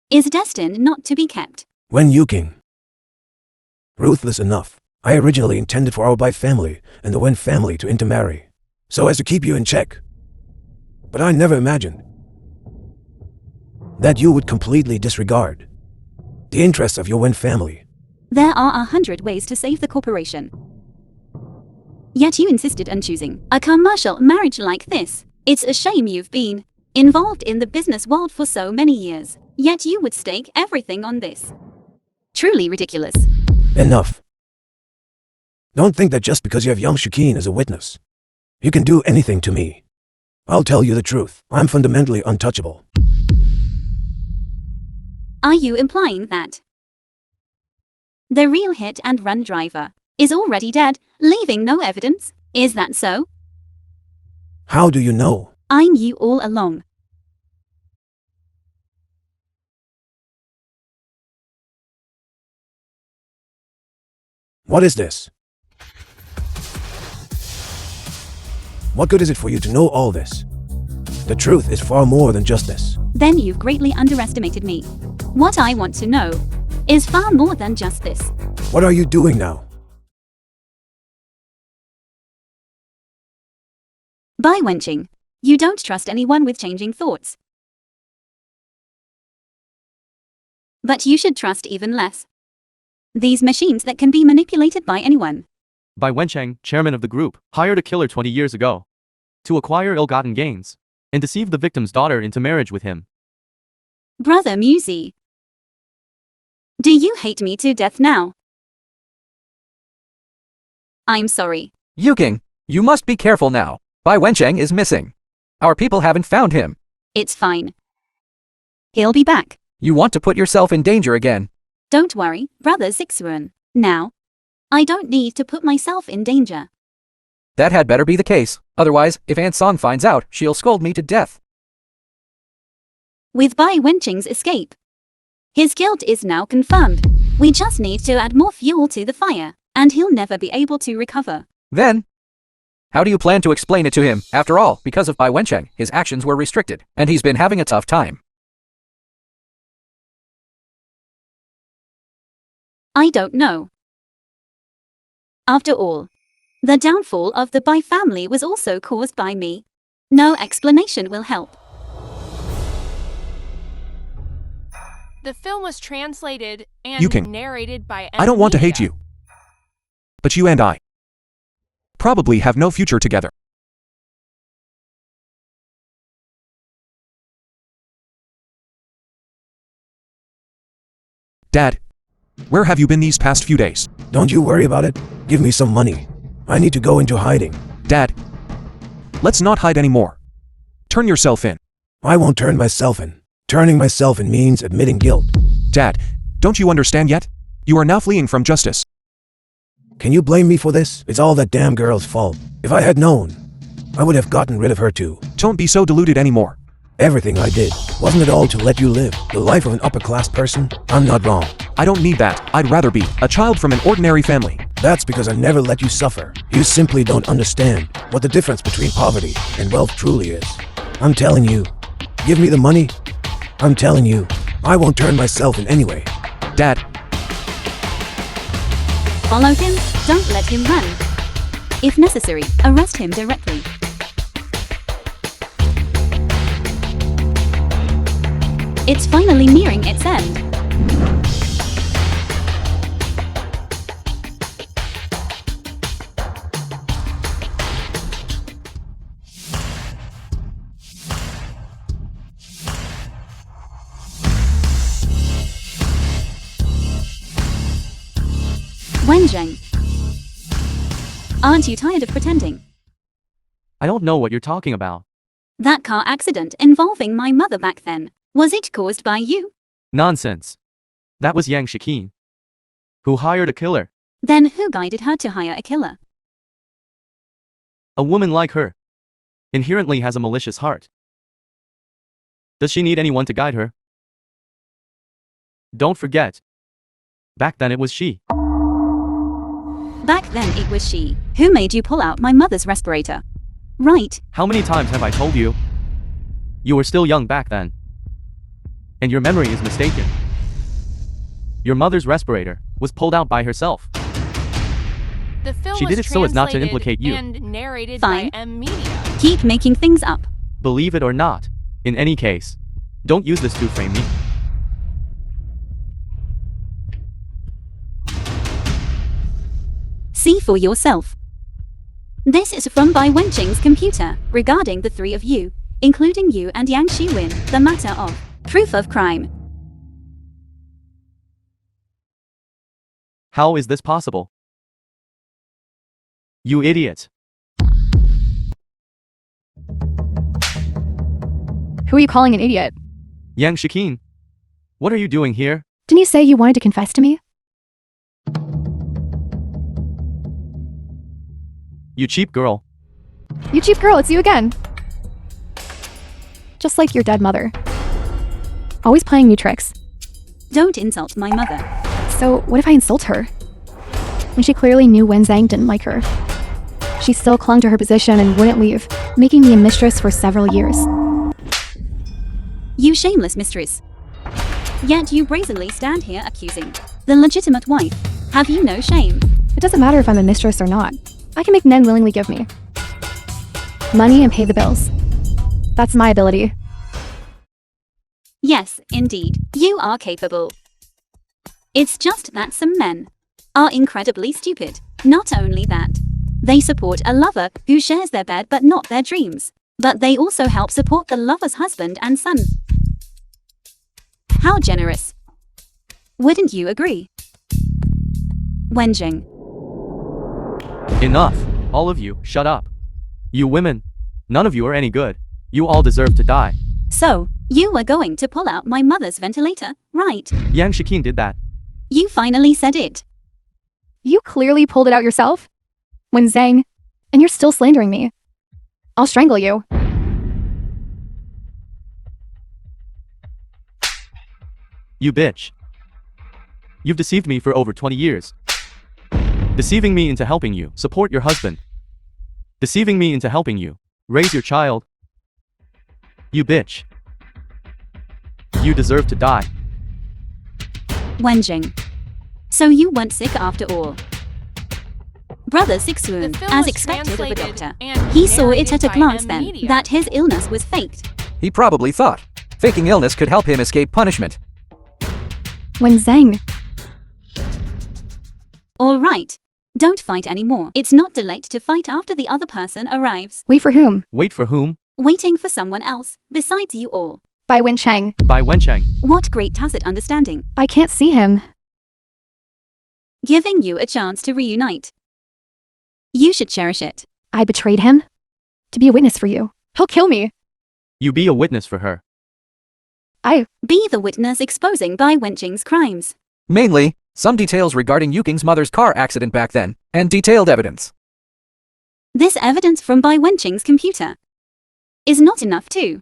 is destined not to be kept. Wen Yuking. Ruthless enough. I originally intended for our Bai family and the Wen family to intermarry, so as to keep you in check. But I never imagined that you would completely disregard the interests of your Wen family. There are 100 ways to save the corporation. Yet you insisted on choosing a commercial marriage like this. It's a shame you've been involved in the business world for so many years, yet you would stake everything on this. Truly ridiculous. Enough. Don't think that just because you have young Shakeen as a witness, you can do anything to me. I'll tell you the truth. I'm fundamentally untouchable. Are you implying that the real hit and run driver is already dead, leaving no evidence? Is that so? How do you know? I knew all along. What is this? What good is it for you to know all this? The truth is far more than just this. Then you've greatly underestimated me. What I want to know is far more than just this. What are you doing now? By wenching, you don't trust anyone with changing thoughts. But you should trust even less these machines that can be manipulated by anyone. Bai Wencheng, chairman of the group, hired a killer 20 years ago to acquire ill-gotten gains and deceive the victim's daughter into marriage with him. Brother Muzi, do you hate me to death now? I'm sorry. Yuking, you must be careful now. Bai Wencheng is missing. Our people haven't found him. It's fine. He'll be back. You want to put yourself in danger again. Don't worry, Brother Zixuan. Now, I don't need to put myself in danger. That had better be the case. Otherwise, if Aunt Song finds out, she'll scold me to death. With Bai Wencheng's escape, his guilt is now confirmed. We just need to add more fuel to the fire, and he'll never be able to recover. Then, how do you plan to explain it to him? After all, because of Bai Wencheng, his actions were restricted, and he's been having a tough time. I don't know. After all, the downfall of the Bai family was also caused by me. No explanation will help. The film was translated and Yuking, narrated by I don't want to hate media. you. But you and I probably have no future together. Dad, where have you been these past few days? Don't you worry about it. Give me some money. I need to go into hiding. Dad, let's not hide anymore. Turn yourself in. I won't turn myself in. Turning myself in means admitting guilt. Dad, don't you understand yet? You are now fleeing from justice. Can you blame me for this? It's all that damn girl's fault. If I had known, I would have gotten rid of her too. Don't be so deluded anymore. Everything I did, wasn't it all to let you live the life of an upper-class person? I'm not wrong. I don't need that. I'd rather be a child from an ordinary family. That's because I never let you suffer. You simply don't understand what the difference between poverty and wealth truly is. I'm telling you, give me the money. I'm telling you, I won't turn myself in anyway. Dad, Follow him, don't let him run. If necessary, arrest him directly. It's finally nearing its end. Wenjing, aren't you tired of pretending? I don't know what you're talking about. That car accident involving my mother back then, was it caused by you? Nonsense. That was Yang Shikin, who hired a killer. Then who guided her to hire a killer? A woman like her inherently has a malicious heart. Does she need anyone to guide her? Don't forget, back then it was she. Back then it was she who made you pull out my mother's respirator. Right. How many times have I told you? You were still young back then. And your memory is mistaken. Your mother's respirator was pulled out by herself. The film She was did it so as not to translated implicate you. and narrated Fine. by M Media. Keep making things up. Believe it or not, in any case, don't use this to frame me. See for yourself. This is from Bai Wenqing's computer regarding the three of you, including you and Yang Shiwen, the matter of proof of crime. How is this possible? You idiot. Who are you calling an idiot? Yang Shikin, what are you doing here? Didn't you say you wanted to confess to me? You cheap girl. You cheap girl, it's you again. Just like your dead mother. Always playing new tricks. Don't insult my mother. So what if I insult her? When she clearly knew Wen Zhang didn't like her. She still clung to her position and wouldn't leave, making me a mistress for several years. You shameless mistress. Yet you brazenly stand here accusing the legitimate wife. Have you no shame? It doesn't matter if I'm a mistress or not. I can make men willingly give me money and pay the bills. That's my ability. Yes, indeed, you are capable. It's just that some men are incredibly stupid. Not only that, they support a lover who shares their bed but not their dreams. But they also help support the lover's husband and son. How generous. Wouldn't you agree? Wenjing. Enough. All of you, shut up. You women, none of you are any good. You all deserve to die. So, you were going to pull out my mother's ventilator, right? Yang Shikin did that. You finally said it. You clearly pulled it out yourself. When Zhang, and you're still slandering me. I'll strangle you. You bitch. You've deceived me for over 20 years. Deceiving me into helping you support your husband. Deceiving me into helping you raise your child. You bitch. You deserve to die. Wenjing. So you weren't sick after all. Brother The Sixun, film as was expected of a translated doctor, and he saw it at a narrated by glance M then Media. that his illness was faked. He probably thought faking illness could help him escape punishment. When Zhang, All right. Don't fight anymore. It's not too late to fight after the other person arrives. wait for whom? Wait for whom? Waiting for someone else, besides you all. By Wen Cheng. By Wencheng. What great tacit understanding. I can't see him. Giving you a chance to reunite. You should cherish it. I betrayed him? To be a witness for you. He'll kill me. You be a witness for her. Be the witness exposing Bai Wenqing's crimes. Mainly, some details regarding Yuking's mother's car accident back then, and detailed evidence. This evidence from Bai Wenqing's computer is not enough to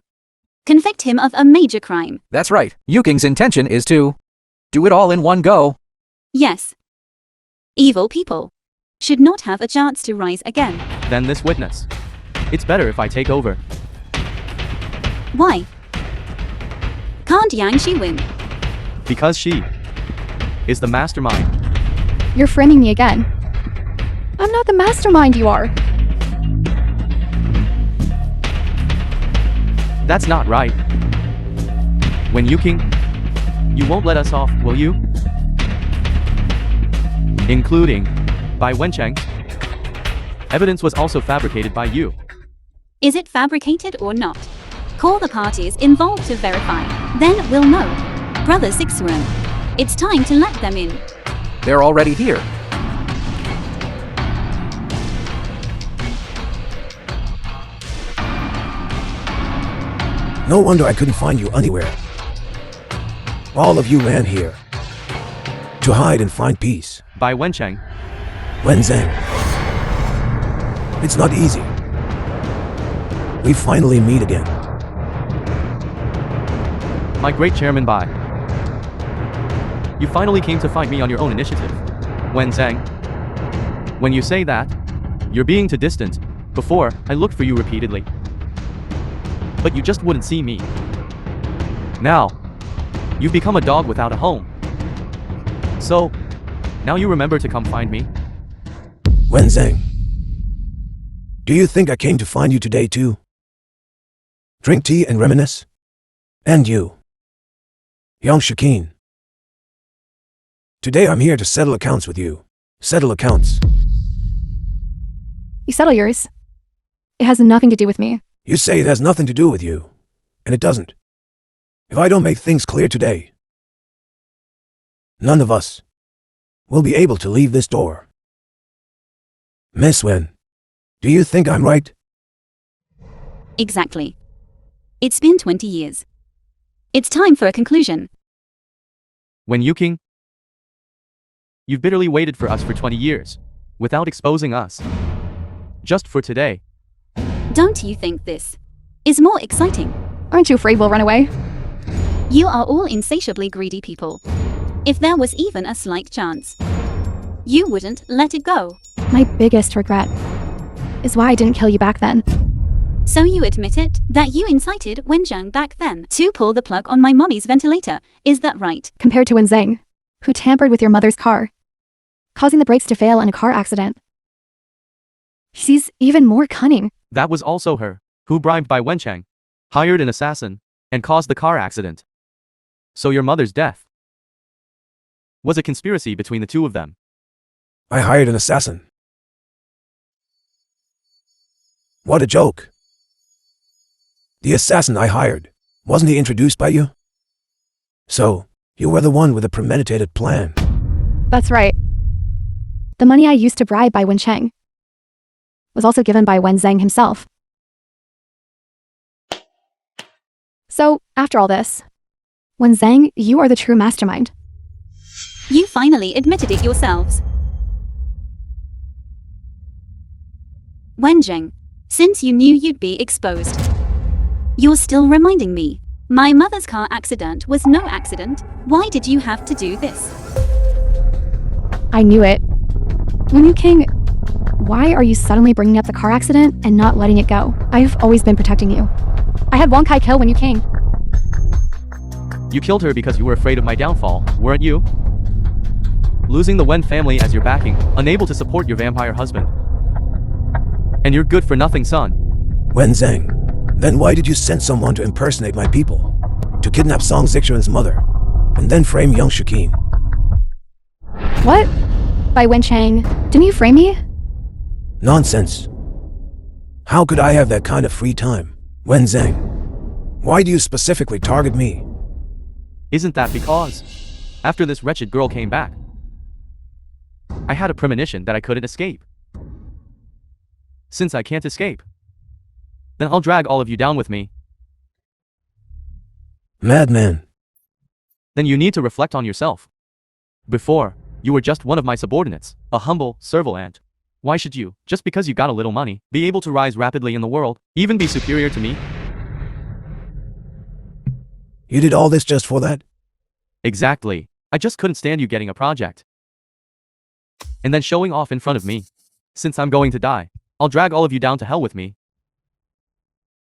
convict him of a major crime. That's right, Yuking's intention is to do it all in one go. Yes. Evil people should not have a chance to rise again. Then this witness. It's better if I take over. Why? Can't Yang Shi win? Because she is the mastermind. You're framing me again. I'm not the mastermind you are. That's not right. When Yuking, you won't let us off, will you? Including by Wencheng. Evidence was also fabricated by you. Is it fabricated or not? Call the parties involved to verify. Then we'll know. Brother Sixrun, it's time to let them in. They're already here. No wonder I couldn't find you anywhere. All of you ran here to hide and find peace. By Wencheng. Wen Zhang. It's not easy We finally meet again. My great chairman Bai. You finally came to find me on your own initiative. Wen Zhang. When you say that, you're being too distant. Before, I looked for you repeatedly. But you just wouldn't see me. Now, you've become a dog without a home. So, now you remember to come find me? Wen Zhang. Do you think I came to find you today too? Drink tea and reminisce? And you, Young Shakeen. Today I'm here to settle accounts with you. Settle accounts. You settle yours. It has nothing to do with me. You say it has nothing to do with you, and it doesn't. If I don't make things clear today, none of us will be able to leave this door. Miss Wen, do you think I'm right? Exactly. It's been 20 years. It's time for a conclusion. Wen Yuking, you've bitterly waited for us for 20 years, without exposing us. Just for today. Don't you think this is more exciting? Aren't you afraid we'll run away? You are all insatiably greedy people. If there was even a slight chance, you wouldn't let it go. My biggest regret is why I didn't kill you back then. So you admit it, that you incited Wen Zhang back then to pull the plug on my mommy's ventilator, is that right? Compared to Wen Zhang, who tampered with your mother's car, causing the brakes to fail in a car accident. She's even more cunning. That was also her, who bribed Bai Wenchang, hired an assassin, and caused the car accident. So your mother's death was a conspiracy between the two of them. I hired an assassin. What a joke. The assassin I hired, wasn't he introduced by you? So, you were the one with a premeditated plan. That's right. The money I used to bribe Bai Wencheng was also given by Wen Zhang himself. So, after all this, Wen Zhang, you are the true mastermind. You finally admitted it yourselves. Wen Zhang, since you knew you'd be exposed, you're still reminding me. My mother's car accident was no accident. Why did you have to do this? I knew it. Wen Yuking, why are you suddenly bringing up the car accident and not letting it go? I've always been protecting you. I had Wong Kai kill Wen Yuking. You killed her because you were afraid of my downfall, weren't you? Losing the Wen family as your backing, unable to support your vampire husband. And your good-for-nothing son. Wen Zhang, then why did you send someone to impersonate my people? To kidnap Song Zixuan's mother, and then frame young Shakeen? What? By Wen Chang, didn't you frame me? Nonsense. How could I have that kind of free time? Wen Zhang, why do you specifically target me? Isn't that because, after this wretched girl came back, I had a premonition that I couldn't escape. Since I can't escape, then I'll drag all of you down with me. Madman. Then you need to reflect on yourself. Before, you were just one of my subordinates, a humble, servile ant. Why should you, just because you got a little money, be able to rise rapidly in the world, even be superior to me? You did all this just for that? Exactly. I just couldn't stand you getting a project and then showing off in front of me. Since I'm going to die, I'll drag all of you down to hell with me.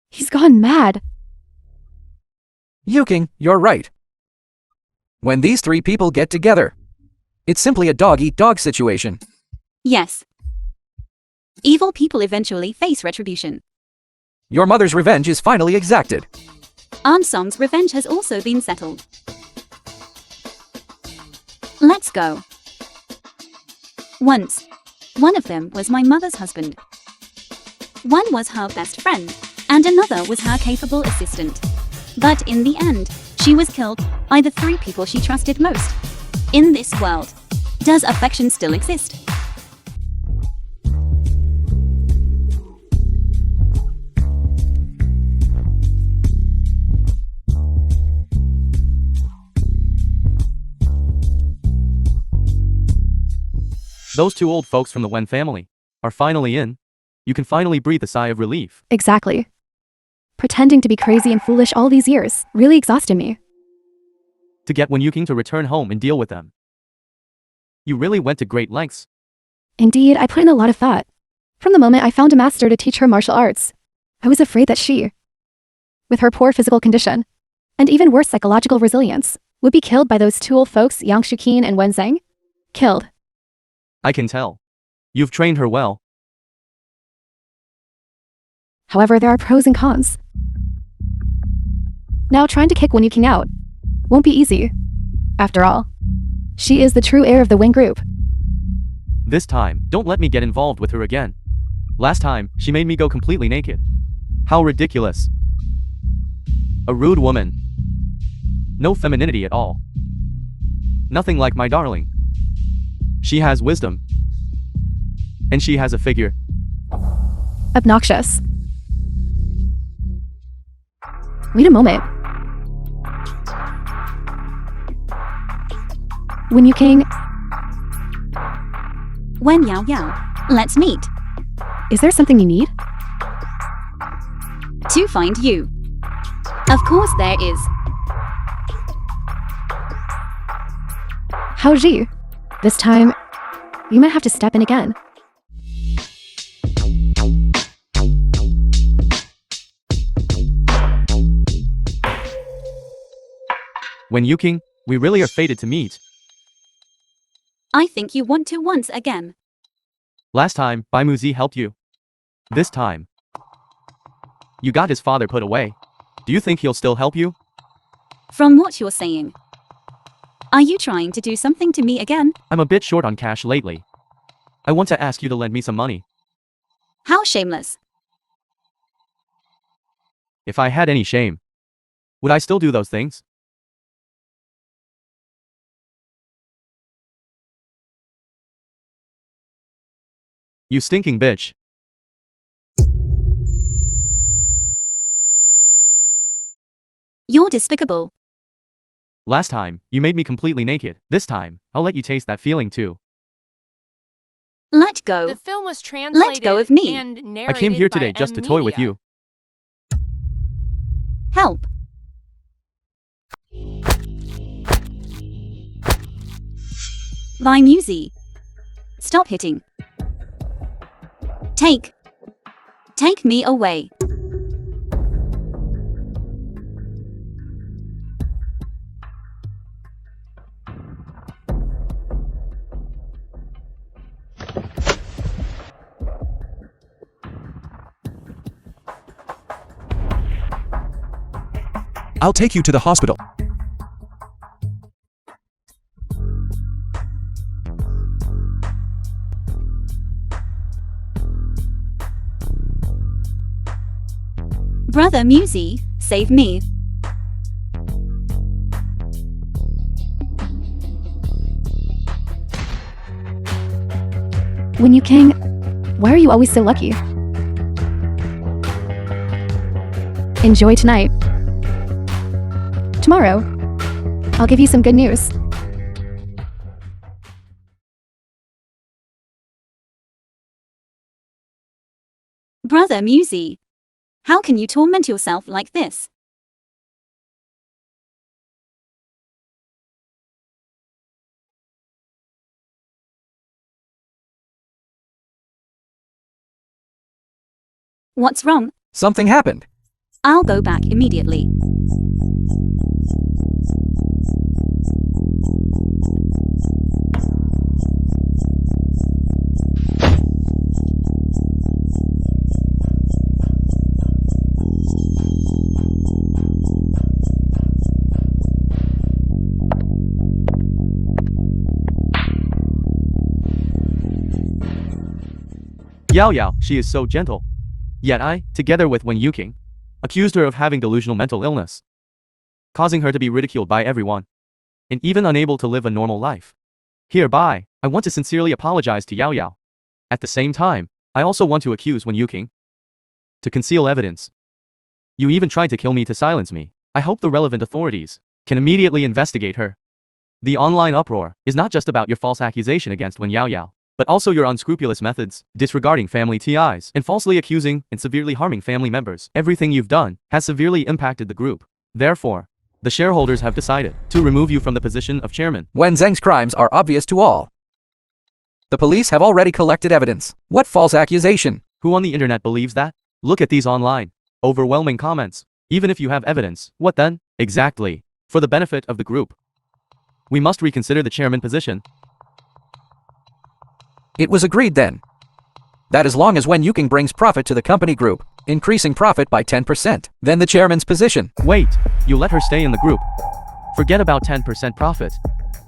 He's gone mad. Yuking, you're right. When these three people get together, it's simply a dog-eat-dog situation. Yes. Evil people eventually face retribution. Your mother's revenge is finally exacted. Ansong's revenge has also been settled. Let's go. Once, one of them was my mother's husband. One was her best friend, and another was her capable assistant. But in the end, she was killed by the three people she trusted most. In this world, does affection still exist? Those two old folks from the Wen family are finally in. You can finally breathe a sigh of relief. Exactly. Pretending to be crazy and foolish all these years really exhausted me. To get Wen Yuking to return home and deal with them. You really went to great lengths. Indeed, I put in a lot of thought. From the moment I found a master to teach her martial arts, I was afraid that she, with her poor physical condition, and even worse psychological resilience, would be killed by those two old folks Yang Shuqin and Wen Zhang. Killed. I can tell. You've trained her well. However, there are pros and cons. Now trying to kick Wen Yuking out won't be easy. After all, she is the true heir of the Wen group. This time, don't let me get involved with her again. Last time, she made me go completely naked. How ridiculous. A rude woman. No femininity at all. Nothing like my darling. She has wisdom. And she has a figure. Obnoxious. Wait a moment. Wen Yuking, Wen Yao Yao, let's meet. is there something you need? To find you. Of course there is. Hao Ji, this time, you might have to step in again. Wen Yuking, we really are fated to meet. I think you want to once again. Last time, Bai Muzi helped you. This time, you got his father put away. Do you think he'll still help you? From what you're saying, are you trying to do something to me again? I'm a bit short on cash lately. I want to ask you to lend me some money. How shameless. If I had any shame, would I still do those things? You stinking bitch. You're despicable. Last time, you made me completely naked. This time, I'll let you taste that feeling too. Let go. The film was translated of me. and I narrated came here by today just to toy with Media. you. Help. Vai Musi. Stop hitting. Take me away. I'll take you to the hospital. Brother Musi, save me. Wen Yuking, why are you always so lucky? Enjoy tonight. Tomorrow, I'll give you some good news. Brother Musi, how can you torment yourself like this? What's wrong? Something happened. I'll go back immediately. Yao Yao, she is so gentle. Yet I, together with Wen Yuking, accused her of having delusional mental illness, causing her to be ridiculed by everyone, and even unable to live a normal life. Hereby, I want to sincerely apologize to Yao Yao. At the same time, I also want to accuse Wen Yuking to conceal evidence. You even tried to kill me to silence me. I hope the relevant authorities can immediately investigate her. The online uproar is not just about your false accusation against Wen Yao Yao. but also your unscrupulous methods, disregarding family ties, and falsely accusing and severely harming family members. Everything you've done has severely impacted the group. Therefore, the shareholders have decided to remove you from the position of chairman. Wen Zheng's crimes are obvious to all. The police have already collected evidence. What false accusation? Who on the internet believes that? Look at these online. Overwhelming comments. Even if you have evidence, what then? Exactly. For the benefit of the group, we must reconsider the chairman position. It was agreed then that as long as Wen Yuking brings profit to the company group, increasing profit by 10%, then the chairman's position. Wait, you let her stay in the group. Forget about 10% profit.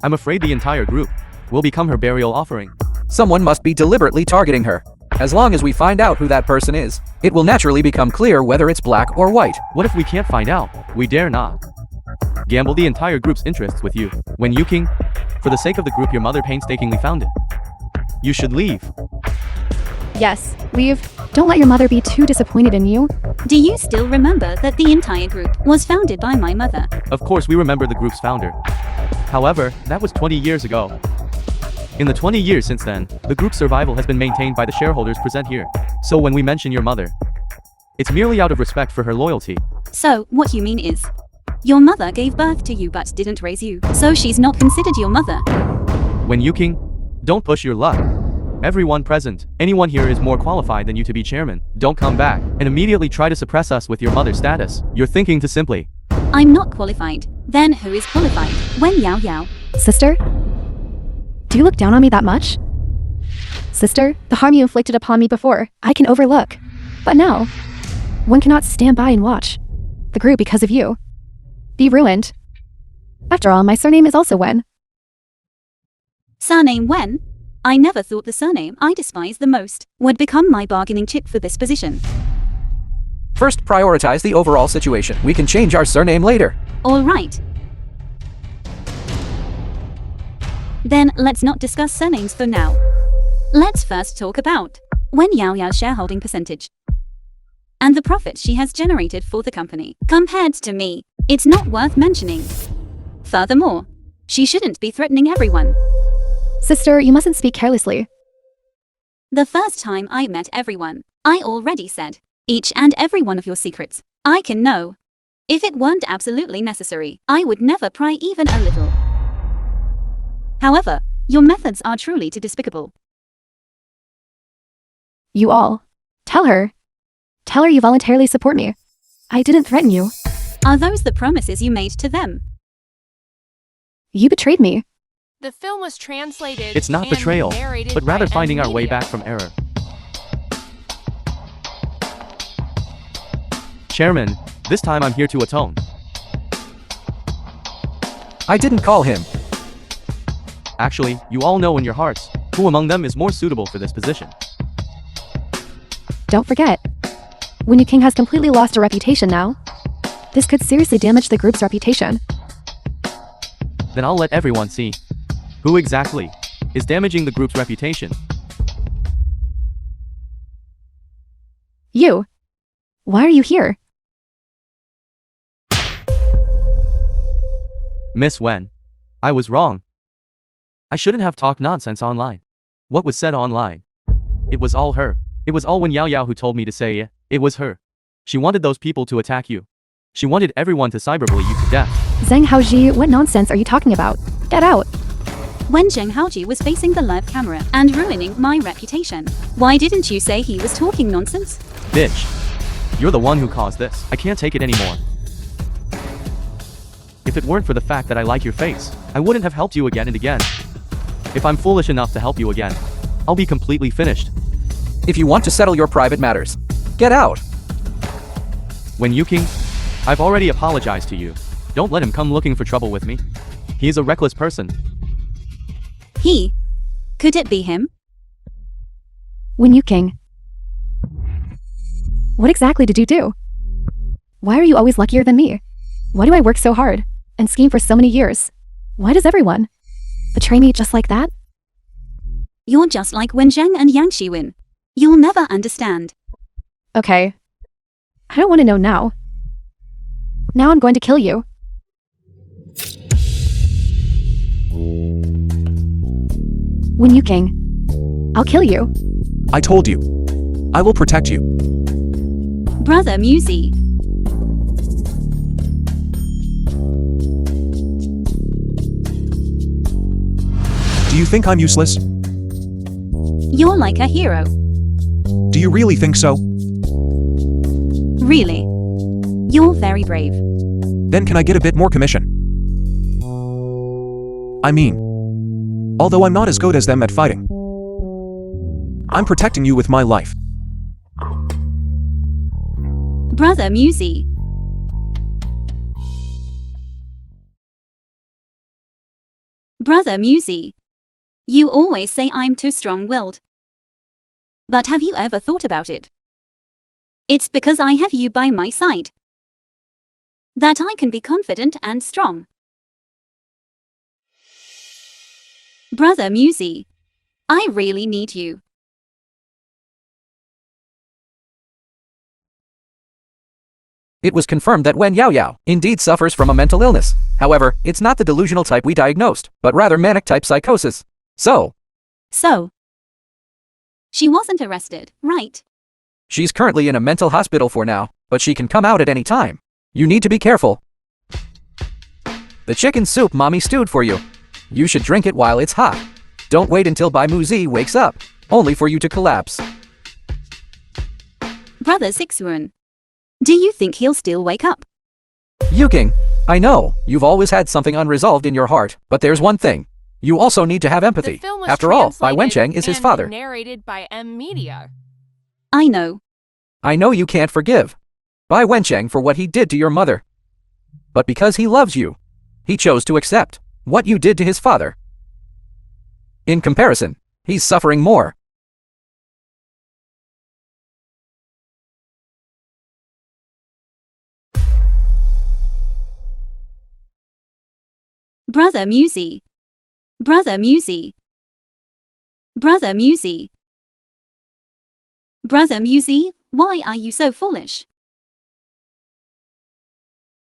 I'm afraid the entire group will become her burial offering. Someone must be deliberately targeting her. As long as we find out who that person is, it will naturally become clear whether it's black or white. What if we can't find out? We dare not gamble the entire group's interests with you. Wen Yuking, for the sake of the group your mother painstakingly founded, you should leave. Yes, leave. Don't let your mother be too disappointed in you. Do you still remember that the entire group was founded by my mother? Of course we remember the group's founder. However, that was 20 years ago. In the 20 years since then, the group's survival has been maintained by the shareholders present here. So when we mention your mother, it's merely out of respect for her loyalty. So, what you mean is, your mother gave birth to you but didn't raise you, so she's not considered your mother. Wen Yuking, don't push your luck. Everyone present, anyone here is more qualified than you to be chairman. Don't come back and immediately try to suppress us with your mother's status. You're thinking too simply. I'm not qualified. Then who is qualified? Wen Yao Yao. Sister? Do you look down on me that much? Sister, the harm you inflicted upon me before, I can overlook. But now, one cannot stand by and watch the group because of you be ruined. After all, my surname is also Wen. Surname Wen? I never thought the surname I despise the most would become my bargaining chip for this position. First, prioritize the overall situation. We can change our surname later. All right. Then let's not discuss surnames for now. Let's first talk about Wen Yao Yao's shareholding percentage and the profit she has generated for the company. Compared to me, it's not worth mentioning. Furthermore, she shouldn't be threatening everyone. Sister, you mustn't speak carelessly. The first time I met everyone, I already said, each and every one of your secrets, I can know. If it weren't absolutely necessary, I would never pry even a little. However, your methods are truly too despicable. You all. Tell her. Tell her you voluntarily support me. I didn't threaten you. Are those the promises you made to them? You betrayed me. The film was translated. It's not and betrayal, narrated but rather by finding our way media. back from error. Chairman, this time I'm here to atone. I didn't call him. Actually, you all know in your hearts who among them is more suitable for this position. Don't forget, Wen Yuking has completely lost her reputation now. This could seriously damage the group's reputation. Then I'll let everyone see who exactly is damaging the group's reputation. You. Why are you here? Miss Wen, I was wrong. I shouldn't have talked nonsense online. What was said online? It was all her. It was all Wen Yao Yao who told me to say it. It was her. She wanted those people to attack you. She wanted everyone to cyberbully you to death. Zheng Haoji, what nonsense are you talking about? Get out. When Zheng Haoji was facing the live camera and ruining my reputation, why didn't you say he was talking nonsense? Bitch. You're the one who caused this. I can't take it anymore. If it weren't for the fact that I like your face, I wouldn't have helped you again and again. If I'm foolish enough to help you again, I'll be completely finished. If you want to settle your private matters, get out. Wen Yuking, I've already apologized to you. Don't let him come looking for trouble with me. He is a reckless person. He? Could it be him? Wen Yuking. What exactly did you do? Why are you always luckier than me? Why do I work so hard and scheme for so many years? Why does everyone betray me just like that? You're just like Wen Zheng and Yang Shiwen. You'll never understand. Okay. I don't want to know now. Now I'm going to kill you. Wen Yuking. I'll kill you. I told you. I will protect you. Brother Musi. Do you think I'm useless? You're like a hero. Do you really think so? Really. You're very brave. Then can I get a bit more commission? I mean, although I'm not as good as them at fighting, I'm protecting you with my life. Brother Musi. Brother Musi. You always say I'm too strong-willed. But have you ever thought about it? It's because I have you by my side that I can be confident and strong. Brother Musi. I really need you. It was confirmed that Wen Yaoyao indeed suffers from a mental illness. However, it's not the delusional type we diagnosed, but rather manic-type psychosis. So, she wasn't arrested, right? she's currently in a mental hospital for now, but she can come out at any time. You need to be careful. The chicken soup Mommy stewed for you. You should drink it while it's hot. Don't wait until Bai Muzi wakes up, only for you to collapse. Brother Sixrun. Do you think he'll still wake up? Yuking, I know, you've always had something unresolved in your heart, but there's one thing. You also need to have The empathy. film was After all, Bai translated Wencheng is his and father. narrated by M Media. I know. I know you can't forgive Bai Wencheng for what he did to your mother. But because he loves you, he chose to accept what you did to his father. In comparison, he's suffering more. Brother Musi. Brother Musi. Brother Musi. Brother Musi, why are you so foolish?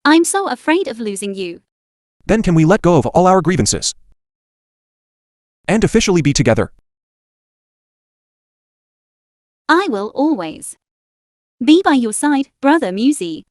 I'm so afraid of losing you. Then can we let go of all our grievances and officially be together? I will always be by your side, Brother Musi.